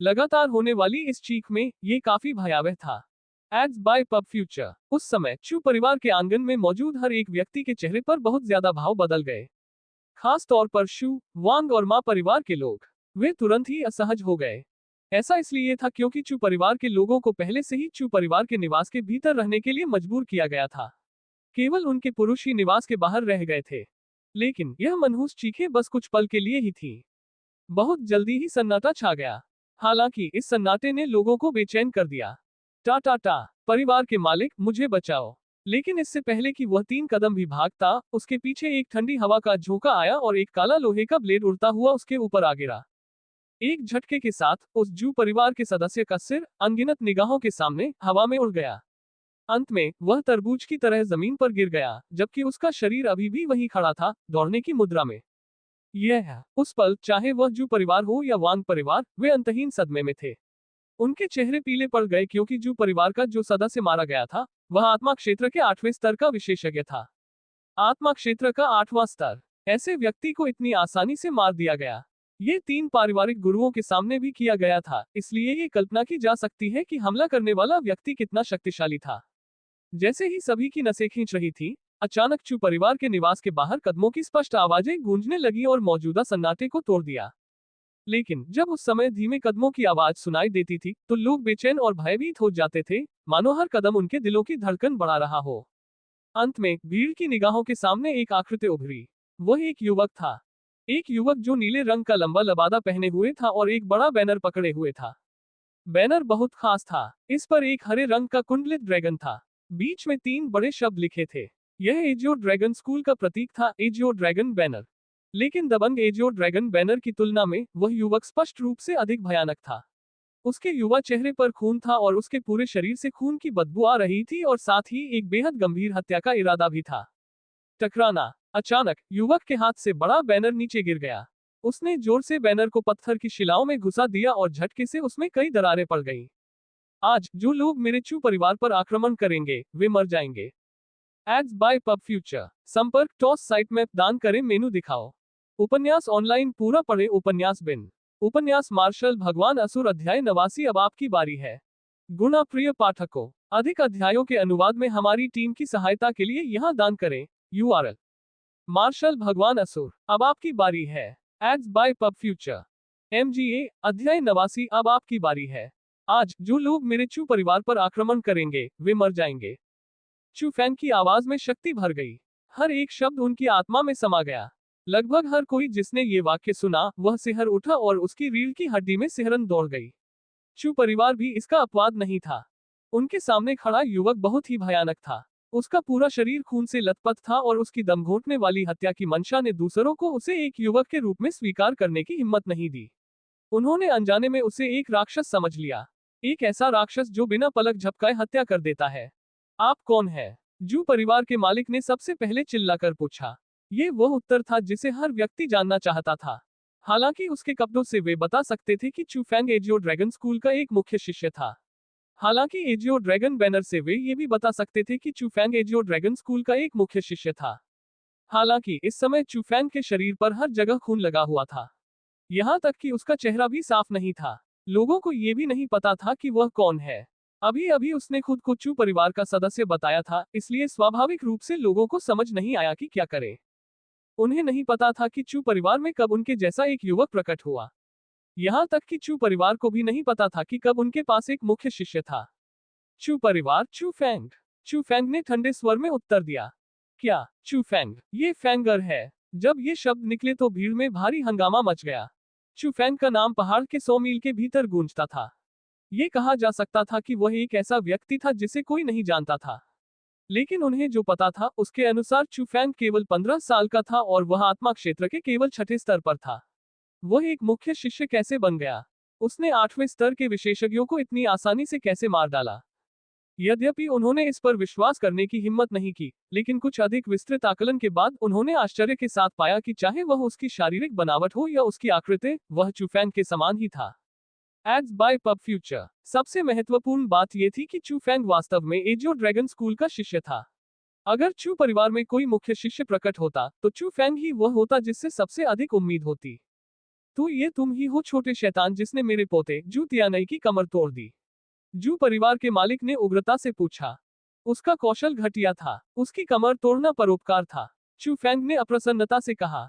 Speaker 1: लगातार होने वाली इस चीख में ये काफी भयावह था। Ads by pub future. उस समय चू परिवार के आंगन में मौजूद हर एक व्यक्ति के चेहरे पर बहुत ज्यादा भाव बदल गए। खास तौर पर शू, वांग और मा परिवार के लोग। वे तुरंत ही असहज हो गए। ऐसा इसलिए था क्योंकि चू परिवार के लोगों को पहले से ही चू परिवार के निवास के भीतर रहने के लिए मजबूर किया गया था। केवल उनके पुरुष ही निवास के बाहर रह गए थे। लेकिन यह मनहूस चीखें बस कुछ पल के लिए ही थी। बहुत जल्दी ही सन्नाटा छा गया। हालांकि इस सन्नाटे ने लोगों को बेचैन कर दिया। टा टा टा, परिवार के मालिक, मुझे बचाओ। लेकिन इससे पहले कि वह 3 कदम भी भागता, उसके पीछे एक ठंडी हवा का झोंका आया और एक काला लोहे का ब्लेड उड़ता हुआ उसके ऊपर आ गिरा। एक झटके के साथ उस जू परिवार के सदस्य का सिर अनगिनत निगाहों के सामने हवा में उड़ गया। अंत में वह तरबूज की तरह जमीन पर गिर गया, जबकि उसका शरीर अभी भी वहीं खड़ा था, दौड़ने की मुद्रा में। यह उस पल, चाहे वह जू परिवार हो या वांग परिवार, वे अंतहीन सदमे में थे। उनके चेहरे पीले पड़ गए क्योंकि जू परिवार का जो सदस्य मारा गया था वह आत्मा क्षेत्र के 8वें स्तर का विशेषज्ञ था। आत्मा क्षेत्र का 8वां स्तर। ऐसे व्यक्ति को इतनी आसानी से मार दिया गया। ये 3 पारिवारिक गुरुओं के सामने भी किया गया था, इसलिए ये कल्पना की जा सकती है कि हमला करने वाला व्यक्ति कितना शक्तिशाली था। जैसे ही सभी की नसें खींच रही थी, अचानक चू परिवार के निवास के बाहर कदमों की स्पष्ट आवाजें गूंजने लगी और मौजूदा सन्नाटे को तोड़ दिया। लेकिन जब उस समय धीमे कदमों की आवाज सुनाई देती थी तो लोग बेचैन और भयभीत हो जाते थे, मानो हर कदम उनके दिलों की धड़कन बढ़ा रहा हो। अंत में भीड़ की निगाहों के सामने एक आकृति उभरी। वह एक युवक था। एक युवक जो नीले रंग का लंबा लबादा पहने हुए था और एक बड़ा बैनर पकड़े हुए था। बैनर बहुत खास था। इस पर एक हरे रंग का कुंडलित ड्रैगन था। बीच में 3 बड़े शब्द लिखे थे। यह एजियो ड्रैगन स्कूल का प्रतीक था, एजियो ड्रैगन बैनर। लेकिन दबंग एजियो ड्रैगन बैनर की तुलना में वह युवक स्पष्ट रूप से अधिक भयानक था। उसके युवा चेहरे पर खून था और उसके पूरे शरीर से खून की बदबू आ रही थी और साथ ही एक बेहद गंभीर हत्या का इरादा भी था। टकराना। अचानक युवक के हाथ से बड़ा बैनर नीचे गिर गया। उसने जोर से बैनर को पत्थर की शिलाओं में घुसा दिया और झटके से उसमें कई दरारें पड़ गईं। आज जो लोग मेरे चू परिवार पर आक्रमण करेंगे वे मर जाएंगे। Ads by pub future. संपर्क टॉस साइट मैप दान करें मेनू दिखाओ। उपन्यास ऑनलाइन पूरा पढ़े। उपन्यास बिन। उपन्यास मार्शल भगवान असुर अध्याय 89। अब आपकी बारी है। गुणा प्रिय पाठकों, अधिक अध्यायों के अनुवाद में हमारी टीम की सहायता के लिए यहाँ दान करें। URL मार्शल भगवान असुर। अब आपकी बारी है। Ads by pub future. MGA अध्याय 89। अब आपकी बारी है। आज जो लोग मेरे चू परिवार पर आक्रमण करेंगे वे मर जाएंगे। चू फैंग की आवाज में शक्ति भर गई। हर एक शब्द उनकी आत्मा में समा गया। लगभग हर कोई जिसने ये वाक्य सुना वह सिहर उठा और उसकी रीढ़ की हड्डी में सिहरन दौड़ गई। चू परिवार भी इसका अपवाद नहीं था। उनके सामने खड़ा युवक बहुत ही भयानक था। उसका पूरा शरीर खून से लथपथ था और उसकी दम घोंटने वाली हत्या की मंशा ने दूसरों को उसे एक युवक के रूप में स्वीकार करने की हिम्मत नहीं दी। उन्होंने अनजाने में उसे एक राक्षस समझ लिया। एक ऐसा राक्षस जो बिना पलक झपकाए हत्या कर देता है। आप कौन है? जू परिवार के मालिक ने सबसे पहले चिल्लाकर पूछा। ये वह उत्तर था जिसे हर व्यक्ति जानना चाहता था। हालांकि उसके कपड़ों से वे बता सकते थे कि चू फैंग एजियो ड्रैगन स्कूल का एक मुख्य शिष्य था। हालांकि एजियो ड्रैगन बैनर से वे ये भी बता सकते थे कि चू फैंग एजियो ड्रैगन स्कूल का एक मुख्य शिष्य था। हालांकि इस समय चू फैंग के शरीर पर हर जगह खून लगा हुआ था। यहाँ तक कि उसका चेहरा भी साफ नहीं था। लोगों को ये भी नहीं पता था कि वह कौन है। अभी अभी उसने खुद को चू परिवार का सदस्य बताया था, इसलिए स्वाभाविक रूप से लोगों को समझ नहीं आया कि क्या करें। उन्हें नहीं पता था कि चू परिवार में कब उनके जैसा एक युवक प्रकट हुआ। यहाँ तक कि चू परिवार को भी नहीं पता था कि कब उनके पास एक मुख्य शिष्य था। चू परिवार, चू फैंग। चू फैंग ने ठंडे स्वर में उत्तर दिया। क्या? चू फैंग, ये फैंगर है। जब ये शब्द निकले तो भीड़ में भारी हंगामा मच गया। चू फैंग का नाम पहाड़ के 100 मील के भीतर गूंजता था। ये कहा जा सकता था कि वह एक ऐसा व्यक्ति था जिसे कोई नहीं जानता था। लेकिन उन्हें जो पता था उसके अनुसार चू फैंग केवल 15 साल का था और वह आत्मा क्षेत्र के केवल 6ठे स्तर पर था। वह एक मुख्य शिष्य कैसे बन गया? उसने 8वें स्तर के विशेषज्ञों को इतनी आसानी से कैसे मार डाला? यद्यपि उन्होंने इस पर विश्वास करने की हिम्मत नहीं की, लेकिन कुछ अधिक विस्तृत आकलन के बाद उन्होंने आश्चर्य के साथ पाया कि चाहे वह उसकी शारीरिक बनावट हो या उसकी आकृति, वह चू फैंग के समान ही था। Ads by pub future. सबसे महत्वपूर्ण बात यह थी कि चू फैंग वास्तव में एजियो ड्रैगन स्कूल का शिष्य था। अगर चू परिवार में कोई मुख्य शिष्य प्रकट होता तो चू फैंग ही वह होता जिससे सबसे अधिक उम्मीद होती। तो ये तुम ही हो छोटे शैतान जिसने मेरे पोते जू तियानई की कमर तोड़ दी? जू परिवार के मालिक ने उग्रता से पूछा। उसका कौशल घटिया था, उसकी कमर तोड़ना परोपकार था। चू फैंग ने अप्रसन्नता से कहा।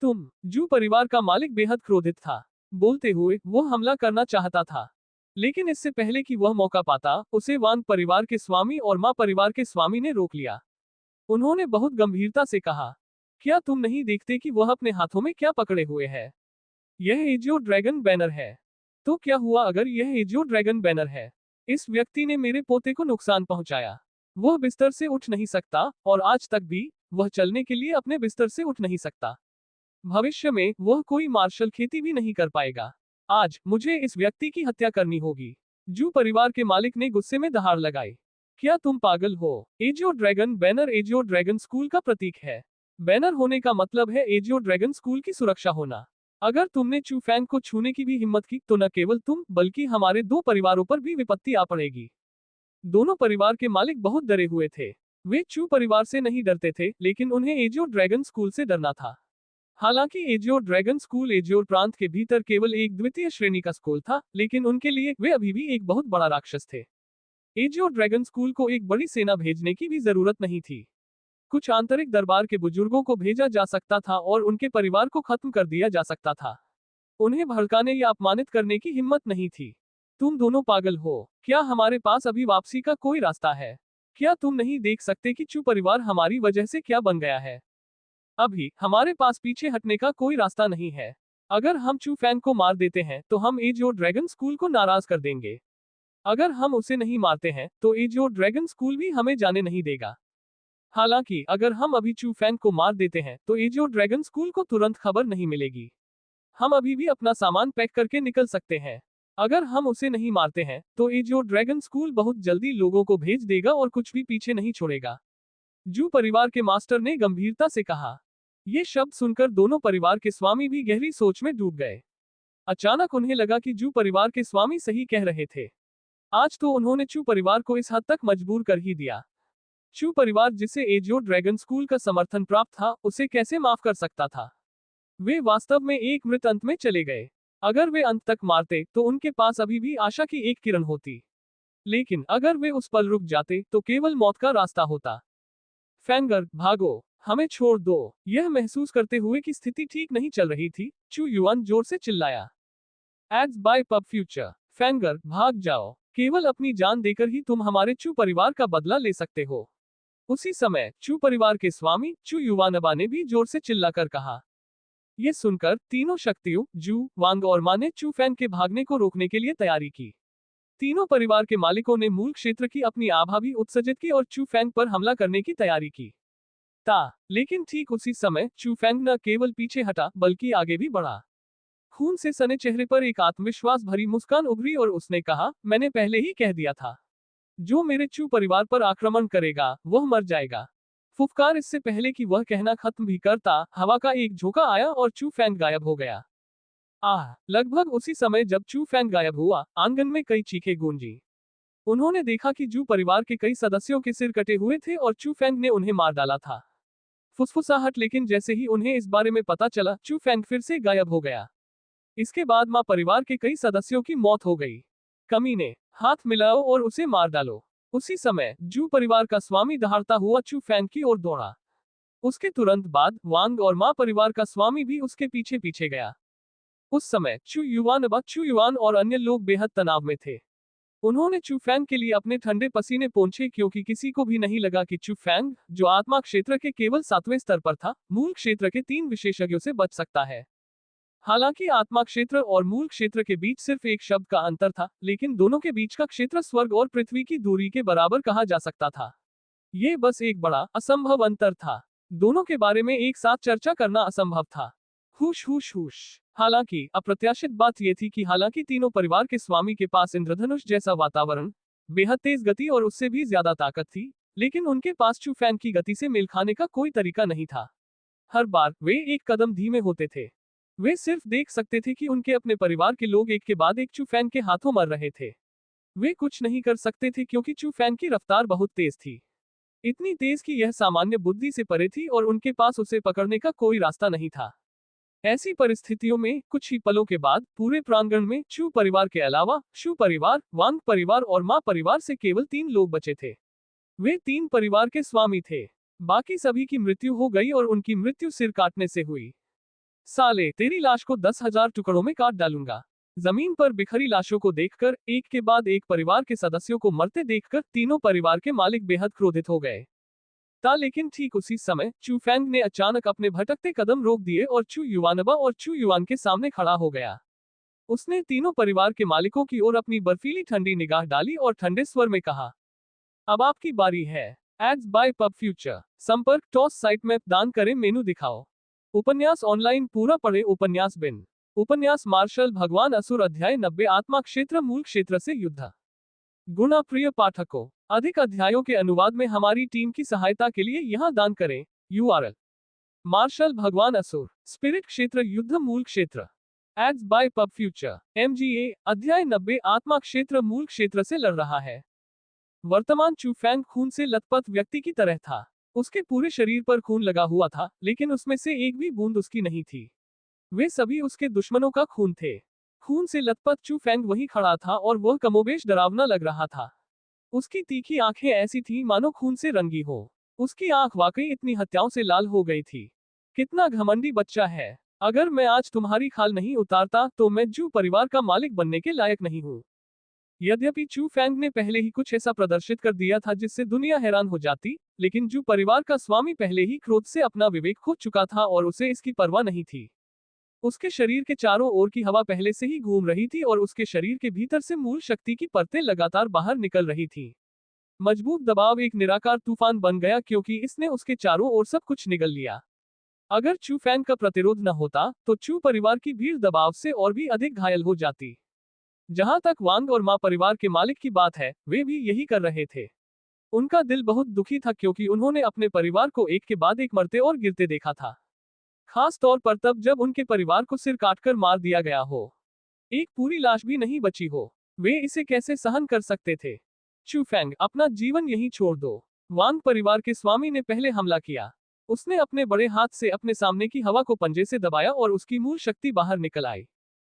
Speaker 1: तुम? जू परिवार का मालिक बेहद क्रोधित था। बोलते हुए वो हमला करना चाहता था, लेकिन इससे पहले कि वह मौका पाता उसे वांग परिवार के स्वामी और माँ परिवार के स्वामी ने रोक लिया। उन्होंने बहुत गंभीरता से कहा, क्या तुम नहीं देखते कि वह अपने हाथों में क्या पकड़े हुए है? यह एजियो ड्रैगन बैनर है। तो क्या हुआ अगर यह एजियो ड्रैगन बैनर है? इस व्यक्ति ने मेरे पोते को नुकसान पहुंचाया। वह बिस्तर से उठ नहीं सकता और आज तक भी वह चलने के लिए अपने बिस्तर से उठ नहीं सकता। भविष्य में वह कोई मार्शल खेती भी नहीं कर पाएगा। आज मुझे इस व्यक्ति की हत्या करनी होगी। जू परिवार के मालिक ने गुस्से में दहाड़ लगाई। क्या तुम पागल हो? AJIO dragon banner AJIO dragon school का प्रतीक है। बैनर होने का मतलब है एजियो ड्रैगन स्कूल की सुरक्षा होना। अगर तुमने चू फैंग को छूने की भी हिम्मत की तो न केवल तुम बल्कि हमारे 2 परिवारों पर भी विपत्ति आ पड़ेगी। दोनों परिवार के मालिक बहुत डरे हुए थे। वे चू परिवार से नहीं डरते थे, लेकिन उन्हें एजियो ड्रैगन स्कूल से डरना था। हालांकि एजियो ड्रैगन स्कूल एजियोर प्रांत के भीतर केवल एक द्वितीय श्रेणी का स्कूल था, लेकिन उनके लिए वे अभी भी एक बहुत बड़ा राक्षस थे। एजियो ड्रैगन स्कूल को एक बड़ी सेना भेजने की भी जरूरत नहीं थी। कुछ आंतरिक दरबार के बुजुर्गों को भेजा जा सकता था और उनके परिवार को खत्म कर दिया जा सकता था। उन्हें भड़काने या अपमानित करने की हिम्मत नहीं थी। तुम दोनों पागल हो। क्या हमारे पास अभी वापसी का कोई रास्ता है? क्या तुम नहीं देख सकते कि चू परिवार हमारी वजह से क्या बन गया है? अभी हमारे पास पीछे हटने का कोई रास्ता नहीं है। अगर हम चू फैंग को मार देते हैं तो हम एजियो ड्रैगन स्कूल को नाराज कर देंगे। अगर हम उसे नहीं मारते हैं तो एजियो ड्रैगन स्कूल भी हमें जाने नहीं देगा। हालांकि अगर हम अभी चू फैंग को मार देते हैं तो एजियो ड्रैगन स्कूल को तुरंत खबर नहीं मिलेगी। हम अभी भी अपना सामान पैक करके निकल सकते हैं। अगर हम उसे नहीं मारते हैं तो एजियो ड्रैगन स्कूल बहुत जल्दी लोगों को भेज देगा और कुछ भी पीछे नहीं छोड़ेगा। जू परिवार के मास्टर ने गंभीरता से कहा। ये शब्द सुनकर दोनों परिवार के स्वामी भी गहरी सोच में डूब गए। अचानक उन्हें लगा कि जू परिवार के स्वामी सही कह रहे थे। आज तो उन्होंने चू परिवार को इस हद तक मजबूर कर ही दिया। चू परिवार जिसे एजियो ड्रैगन स्कूल का समर्थन प्राप्त था, उसे कैसे माफ कर सकता था? वे वास्तव में एक मृत अंत में चले गए। अगर वे अंत तक मारते तो उनके पास अभी भी आशा की एक किरण होती। लेकिन अगर वे उस पल रुक जाते तो केवल मौत का रास्ता होता। फैंगर, भागो, हमें छोड़ दो। यह महसूस करते हुए कि स्थिति ठीक नहीं चल रही थी, चू युआन जोर से चिल्लाया। Ads by pub future. फैंगर, भाग जाओ। केवल अपनी जान देकर ही तुम हमारे चू परिवार का बदला ले सकते हो। उसी समय चू परिवार के स्वामी चू युवानबा ने भी जोर से चिल्लाकर कहा। ये सुनकर तीनों शक्तियों जू, वांग और मा ने चू फैंग के भागने को रोकने के लिए तैयारी की। तीनों परिवार के मालिकों ने मूल क्षेत्र की अपनी आभा भी उत्सर्जित की और चू फैंग पर हमला करने की तैयारी की। लेकिन ठीक उसी समय चू फैंग न केवल पीछे हटा बल्कि आगे भी बढ़ा। खून से सने चेहरे पर एक आत्मविश्वास भरी मुस्कान उभरी और उसने कहा, मैंने पहले ही कह दिया था। जो मेरे चू परिवार पर आक्रमण करेगा वह मर जाएगा। फुफकार इससे पहले कि वह कहना खत्म भी करता, हवा का एक झोंका आया और चू फैंग गायब हो गया। लगभग उसी समय जब चू फैंग गायब हुआ, आंगन में कई चीखें गूंजी। उन्होंने देखा कि जू परिवार के कई सदस्यों के सिर कटे हुए थे और चू फैंग ने उन्हें मार डाला था। फुसफुसाहट, लेकिन जैसे ही उन्हें इस बारे में पता चला, चू फैंग फिर से गायब हो गया। इसके बाद मां परिवार के कई सदस्यों की मौत हो गई। कमीने, हाथ मिलाओ और उसे मार डालो। उसी समय जू परिवार का स्वामी दहाड़ता हुआ चू फैंग की ओर दौड़ा। उसके तुरंत बाद वांग और मां परिवार का स्वामी भी उसके पीछे पीछे गया। उस समय चू युआन और अन्य लोग बेहद तनाव में थे। उन्होंने चू फैंग के लिए अपने ठंडे पसीने पोंछे, क्योंकि किसी को भी नहीं लगा कि चू फैंग, जो आत्मा क्षेत्र के केवल 7वें स्तर पर था, मूल क्षेत्र के 3 विशेषज्ञों से बच सकता है। हालांकि आत्मा क्षेत्र और मूल क्षेत्र के बीच सिर्फ एक शब्द का अंतर था, लेकिन दोनों के बीच का क्षेत्र स्वर्ग और पृथ्वी की दूरी के बराबर कहा जा सकता था। ये बस एक बड़ा असंभव अंतर था। दोनों के बारे में एक साथ चर्चा करना असंभव था। हुश हुश हुश। हालांकि अप्रत्याशित बात यह थी कि हालांकि तीनों परिवार के स्वामी के पास इंद्रधनुष जैसा वातावरण, बेहद तेज गति और उससे भी ज्यादा ताकत थी, लेकिन उनके पास चू फैंग की गति से मेल खाने का कोई तरीका नहीं था। हर बार वे एक कदम धीमे होते थे। वे सिर्फ देख सकते थे कि उनके अपने परिवार के लोग एक के बाद एक चू फैंग के हाथों मर रहे थे। वे कुछ नहीं कर सकते थे क्योंकि चू फैंग की रफ्तार बहुत तेज थी। इतनी तेज कि यह सामान्य बुद्धि से परे थी और उनके पास उसे पकड़ने का कोई रास्ता नहीं था। ऐसी परिस्थितियों में कुछ ही पलों के बाद पूरे प्रांगण में चू परिवार के अलावा शू परिवार, वांग परिवार और मा परिवार से केवल 3 लोग बचे थे। वे 3 परिवार के स्वामी थे। बाकी सभी की मृत्यु हो गई और उनकी मृत्यु सिर काटने से हुई। साले, तेरी लाश को 10,000 टुकड़ों में काट डालूंगा। जमीन पर बिखरी लाशों को देखकर, एक के बाद एक परिवार के सदस्यों को मरते देखकर तीनों परिवार के मालिक बेहद क्रोधित हो गए। लेकिन ठीक उसी समय चू फैंग ने अचानक अपने भटकते कदम रोक दिए और चू युआनबा और चू युआन के सामने खड़ा हो गया। उसने तीनों परिवार के मालिकों की ओर अपनी बर्फीली ठंडी निगाह डाली और ठंडे स्वर में कहा, अब आपकी बारी है। Ads by pub future. संपर्क टॉस साइट मैप दान करें, मेनू दिखाओ। उपन्यास ऑनलाइन पूरा पढ़े। उपन्यास बिन। उपन्यास मार्शल भगवान असुर अध्याय 90 आत्मा क्षेत्र मूल क्षेत्र से युद्ध। गुणा प्रिय पाठकों, अधिक अध्यायों के अनुवाद में हमारी टीम की सहायता के लिए यहाँ दान करें। URL मार्शल भगवान असुर, स्पिरिट क्षेत्र युद्ध मूल क्षेत्र। Ads by pub future, MGA, अध्याय 90 आत्मा क्षेत्र मूल क्षेत्र से लड़ रहा है। वर्तमान चू फैंग खून से लथपथ व्यक्ति की तरह था। उसके पूरे शरीर पर खून लगा हुआ था, लेकिन उसमें से एक भी बूंद उसकी नहीं थी। वे सभी उसके दुश्मनों का खून थे। खून से लथपथ चू फैंग वहीं खड़ा था और वह कमोबेश डरावना लग रहा था। उसकी तीखी आंखें ऐसी थी मानो खून से रंगी हो। उसकी आंख वाकई इतनी हत्याओं से लाल हो गई थी। कितना घमंडी बच्चा है। अगर मैं आज तुम्हारी खाल नहीं उतारता तो मैं जू परिवार का मालिक बनने के लायक नहीं हूँ। यद्यपि चू फैंग ने पहले ही कुछ ऐसा प्रदर्शित कर दिया था जिससे दुनिया हैरान हो जाती, लेकिन जू परिवार का स्वामी पहले ही क्रोध से अपना विवेक खो चुका था और उसे इसकी परवाह नहीं थी। उसके शरीर के चारों ओर की हवा पहले से ही घूम रही थी और उसके शरीर के भीतर से मूल शक्ति की परतें लगातार बाहर निकल रही थी। मजबूत दबाव एक निराकार तूफान बन गया क्योंकि इसने उसके चारों ओर सब कुछ निगल लिया। अगर चू फैंग का प्रतिरोध न होता तो चू परिवार की भीड़ दबाव से और भी अधिक घायल हो जाती। जहां तक वांग और मां परिवार के मालिक की बात है, वे भी यही कर रहे थे। उनका दिल बहुत दुखी था क्योंकि उन्होंने अपने परिवार को एक के बाद एक मरते और गिरते देखा था। खास तौर पर तब जब उनके परिवार को सिर काटकर मार दिया गया हो। एक पूरी लाश भी नहीं बची हो। वे इसे कैसे सहन कर सकते थे। चू फैंग, अपना जीवन यहीं छोड़ दो। वांग परिवार के स्वामी ने पहले हमला किया। उसने अपने बड़े हाथ से अपने सामने की हवा को पंजे से दबाया और उसकी मूल शक्ति बाहर निकल आई।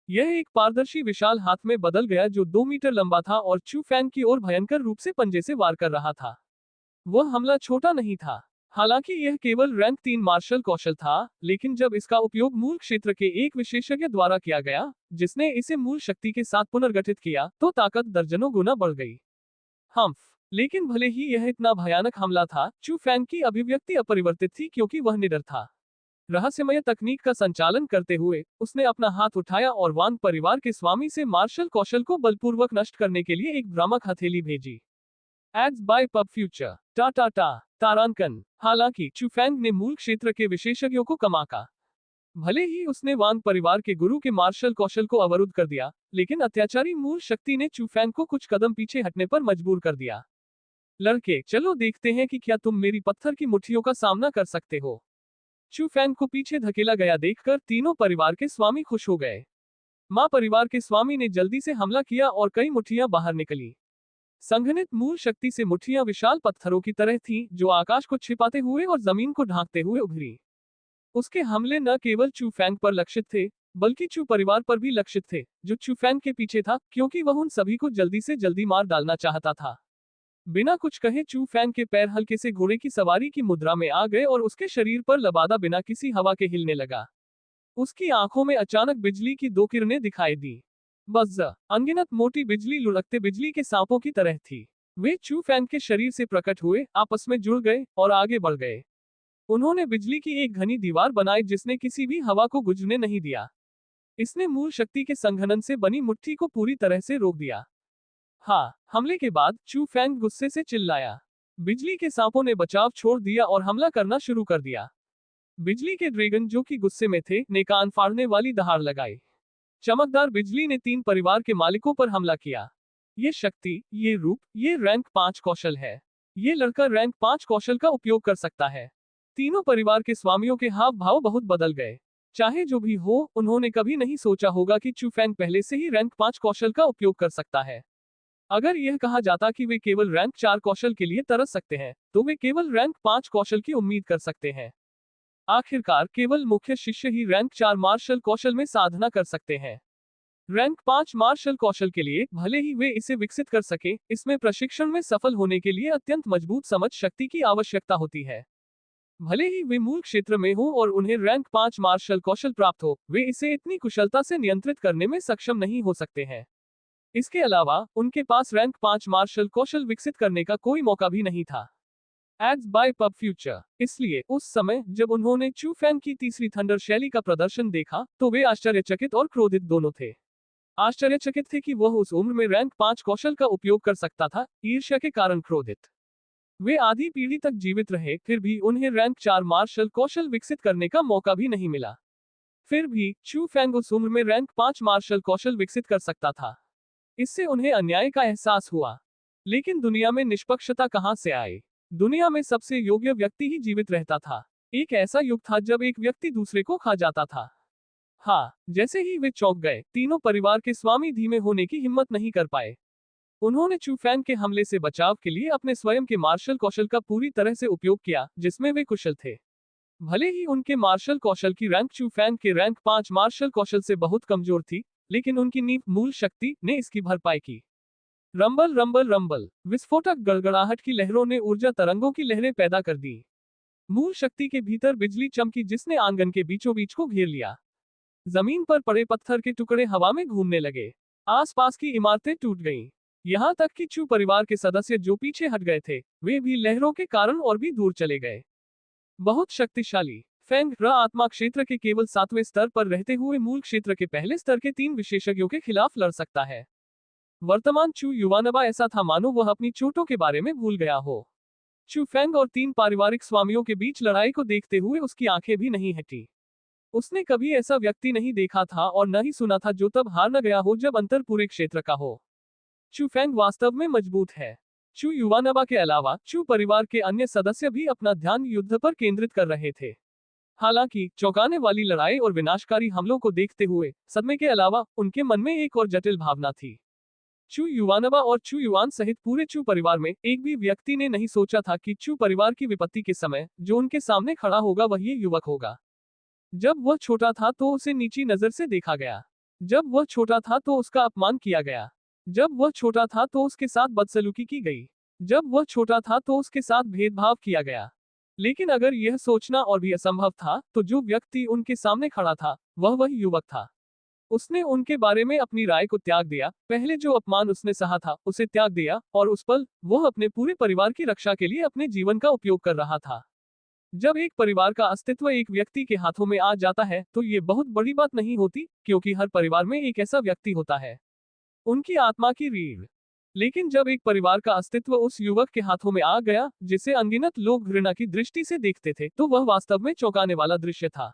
Speaker 1: यह एक पारदर्शी विशाल हाथ में बदल गया जो 2 मीटर लंबा था और चू फैंग की ओर भयंकर रूप से पंजे से वार कर रहा था। वह हमला छोटा नहीं था। हालांकि यह केवल रैंक 3 मार्शल कौशल था, लेकिन जब इसका उपयोग मूल क्षेत्र के एक विशेषज्ञ द्वारा किया गया, जिसने इसे मूल शक्ति के साथ पुनर्गठित किया, तो ताकत दर्जनों गुना बढ़ गई। हम्फ। लेकिन भले ही यह इतना भयानक हमला था, चू फैंग की अभिव्यक्ति अपरिवर्तित थी क्योंकि वह निडर था। रहस्यमय तकनीक का संचालन करते हुए उसने अपना हाथ उठाया और वांग परिवार के स्वामी से मार्शल कौशल को बलपूर्वक नष्ट करने के लिए एक भ्रामक हथेली भेजी। एड्स बाय पब फ्यूचर, तारांकन। हालांकि चू फैंग ने मूल क्षेत्र के विशेषज्ञों को कमाका। भले ही उसने वांग परिवार के गुरु के मार्शल कौशल को अवरुद्ध कर दिया, लेकिन अत्याचारी मूल शक्ति ने चू फैंग को कुछ कदम पीछे हटने पर मजबूर कर दिया। लड़के, चलो देखते हैं कि क्या तुम मेरी पत्थर की मुट्ठियों का सामना कर सकते हो। चू फैंग को पीछे धकेला गया देखकर तीनों परिवार के स्वामी खुश हो गए। मां परिवार के स्वामी ने जल्दी से हमला किया और कई मुट्ठियां बाहर निकली। संघनित मूल शक्ति से मुट्ठियां विशाल पत्थरों की तरह थीं, जो आकाश को छिपाते हुए और जमीन को ढांकते हुए उभरी। उसके हमले न केवल चू फैंग पर लक्षित थे, बल्कि चू परिवार पर भी लक्षित थे, जो चू फैंग के पीछे था, क्योंकि वह उन सभी को जल्दी से जल्दी मार डालना चाहता था। बिना कुछ कहे चू फैंग के पैर हल्के से घोड़े की सवारी की मुद्रा में आ गए और उसके शरीर पर लबादा बिना किसी हवा के हिलने लगा। उसकी आंखों में अचानक बिजली की 2 किरणें दिखाई दी। बज़, अनगिनत मोटी बिजली लुढ़कते बिजली के सांपों की तरह थी। वे चू फैंग के शरीर से प्रकट हुए, आपस में जुड़ गए और आगे बढ़ गए। उन्होंने बिजली की एक घनी दीवार बनाई जिसने किसी भी हवा को गुजरने नहीं दिया। इसने मूल शक्ति के संघनन से बनी मुट्ठी को पूरी तरह से रोक दिया। हाँ, हमले के बाद चू फैंग गुस्से से चिल्लाया। बिजली के सांपों ने बचाव छोड़ दिया और हमला करना शुरू कर दिया। बिजली के ड्रैगन, जो कि गुस्से में थे, ने कान फाड़ने वाली दहाड़ लगाई। चमकदार बिजली ने 3 परिवार के मालिकों पर हमला किया। ये शक्ति, ये रूप, ये रैंक 5 कौशल है। ये लड़का रैंक 5 कौशल का उपयोग कर सकता है। तीनों परिवार के स्वामियों के हाव भाव बहुत बदल गए। चाहे जो भी हो, उन्होंने कभी नहीं सोचा होगा कि चू फैंग पहले से ही रैंक 5 कौशल का उपयोग कर सकता है। अगर यह कहा जाता कि वे केवल रैंक 4 कौशल के लिए तरस सकते हैं, तो वे केवल रैंक 5 कौशल की उम्मीद कर सकते हैं। आखिरकार केवल मुख्य शिष्य ही रैंक 4 मार्शल कौशल में साधना कर सकते हैं। रैंक 5 मार्शल कौशल के लिए, भले ही वे इसे विकसित कर सके, इसमें प्रशिक्षण में सफल होने के लिए अत्यंत मजबूत समझ शक्ति की आवश्यकता होती है। भले ही वे मूल क्षेत्र में हो और उन्हें रैंक 5 मार्शल कौशल प्राप्त हो, वे इसे इतनी कुशलता से नियंत्रित करने में सक्षम नहीं हो सकते हैं। इसके अलावा उनके पास रैंक 5 मार्शल कौशल विकसित करने का कोई मौका भी नहीं था। Ads by pub future. इसलिए उस समय जब उन्होंने चू फैंग की तीसरी थंडर शैली का प्रदर्शन देखा, तो वे आश्चर्यचकित और क्रोधित दोनों थे। आश्चर्यचकित थे कि वह उस उम्र में रैंक 5 कौशल का उपयोग कर सकता था, ईर्ष्या के कारण क्रोधित। वे आधी पीढ़ी तक जीवित रहे, फिर भी उन्हें रैंक 4 मार्शल कौशल विकसित करने का मौका भी नहीं मिला। फिर भी चू फैंग उस उम्र में रैंक 5 मार्शल कौशल विकसित कर सकता था। इससे उन्हें अन्याय का एहसास हुआ। लेकिन दुनिया में निष्पक्षता कहां से आई? दुनिया में सबसे योग्य व्यक्ति ही जीवित रहता था। एक ऐसा युग था जब एक व्यक्ति दूसरे को खा जाता था। हाँ, जैसे ही वे चौंक गए, तीनों परिवार के स्वामी धीमे होने की हिम्मत नहीं कर पाए। उन्होंने चू फैंग के हमले से बचाव के लिए अपने स्वयं के मार्शल कौशल का पूरी तरह से उपयोग किया, जिसमें वे कुशल थे। भले ही उनके मार्शल कौशल की रैंक चू फैंग के रैंक 5 मार्शल कौशल से बहुत कमजोर थी, लेकिन उनकी नींव मूल शक्ति ने इसकी भरपाई की। रंबल रंबल रंबल, विस्फोटक गड़गड़ाहट की लहरों ने ऊर्जा तरंगों की लहरें पैदा कर दी। मूल शक्ति के भीतर बिजली चमकी जिसने आंगन के बीचों बीच को घेर लिया। जमीन पर पड़े पत्थर के टुकड़े हवा में घूमने लगे। आसपास की इमारतें टूट गईं। यहाँ तक कि चू परिवार के सदस्य जो पीछे हट गए थे, वे भी लहरों के कारण और भी दूर चले गए। बहुत शक्तिशाली फेंग र आत्मा क्षेत्र के केवल 7वें स्तर पर रहते हुए मूल क्षेत्र के पहले स्तर के 3 विशेषज्ञों के खिलाफ लड़ सकता है। वर्तमान चू युवानबा ऐसा था मानो वह अपनी चोटों के बारे में भूल गया हो। चू फेंग और 3 पारिवारिक स्वामियों के बीच लड़ाई को देखते हुए उसकी आंखें भी नहीं हटी। उसने कभी ऐसा व्यक्ति नहीं देखा था और न ही सुना था जो तब हार न गया हो जब अंतर पूरे क्षेत्र का हो। चू फेंग वास्तव में मजबूत है। चू युवानबा के अलावा चू परिवार के अन्य सदस्य भी अपना ध्यान युद्ध पर केंद्रित कर रहे थे। हालांकि चौंकाने वाली लड़ाई और विनाशकारी हमलों को देखते हुए सदमे के अलावा उनके मन में एक और जटिल भावना थी। चू युवानबा और चू युआन सहित पूरे चू परिवार में एक भी व्यक्ति ने नहीं सोचा था कि चू परिवार की विपत्ति के समय जो उनके सामने खड़ा होगा वह ये युवक होगा। जब वह छोटा था तो उसे नीची नजर से देखा गया। जब वह छोटा था तो उसका अपमान किया गया। जब वह छोटा था तो उसके साथ बदसलूकी की गई। जब वह छोटा था तो उसके साथ भेदभाव किया गया। लेकिन अगर यह सोचना और भी असंभव था, तो जो व्यक्ति उनके सामने खड़ा था, वह वही युवक था। उसने उनके बारे में अपनी राय को त्याग दिया। पहले जो अपमान उसने सहा था, उसे त्याग दिया और उस पल वह अपने पूरे परिवार की रक्षा के लिए अपने जीवन का उपयोग कर रहा था। जब एक परिवार का अस्तित्व एक व्यक्ति के हाथों में आ जाता है, तो ये बहुत बड़ी बात नहीं होती, क्योंकि हर परिवार में एक ऐसा व्यक्ति होता है, उनकी आत्मा की रीढ़। लेकिन जब एक परिवार का अस्तित्व उस युवक के हाथों में आ गया, जिसे अनगिनत लोग घृणा की दृष्टि से देखते थे, तो वह वास्तव में चौंकाने वाला दृश्य था।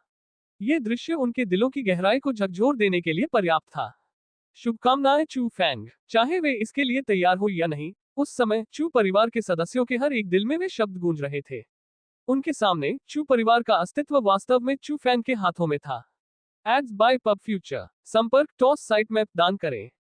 Speaker 1: यह दृश्य उनके दिलों की गहराई को झकझोर देने के लिए पर्याप्त था। शुभकामनाएं चू फैंग। चाहे वे इसके लिए तैयार हो या नहीं, उस समय चू परिवार के सदस्यों के हर एक दिल में वे शब्द गूंज रहे थे। उनके सामने चू परिवार का अस्तित्व वास्तव में चू फैंग के हाथों में था। Ads by pub future. संपर्क टॉस साइट मैप दान करें।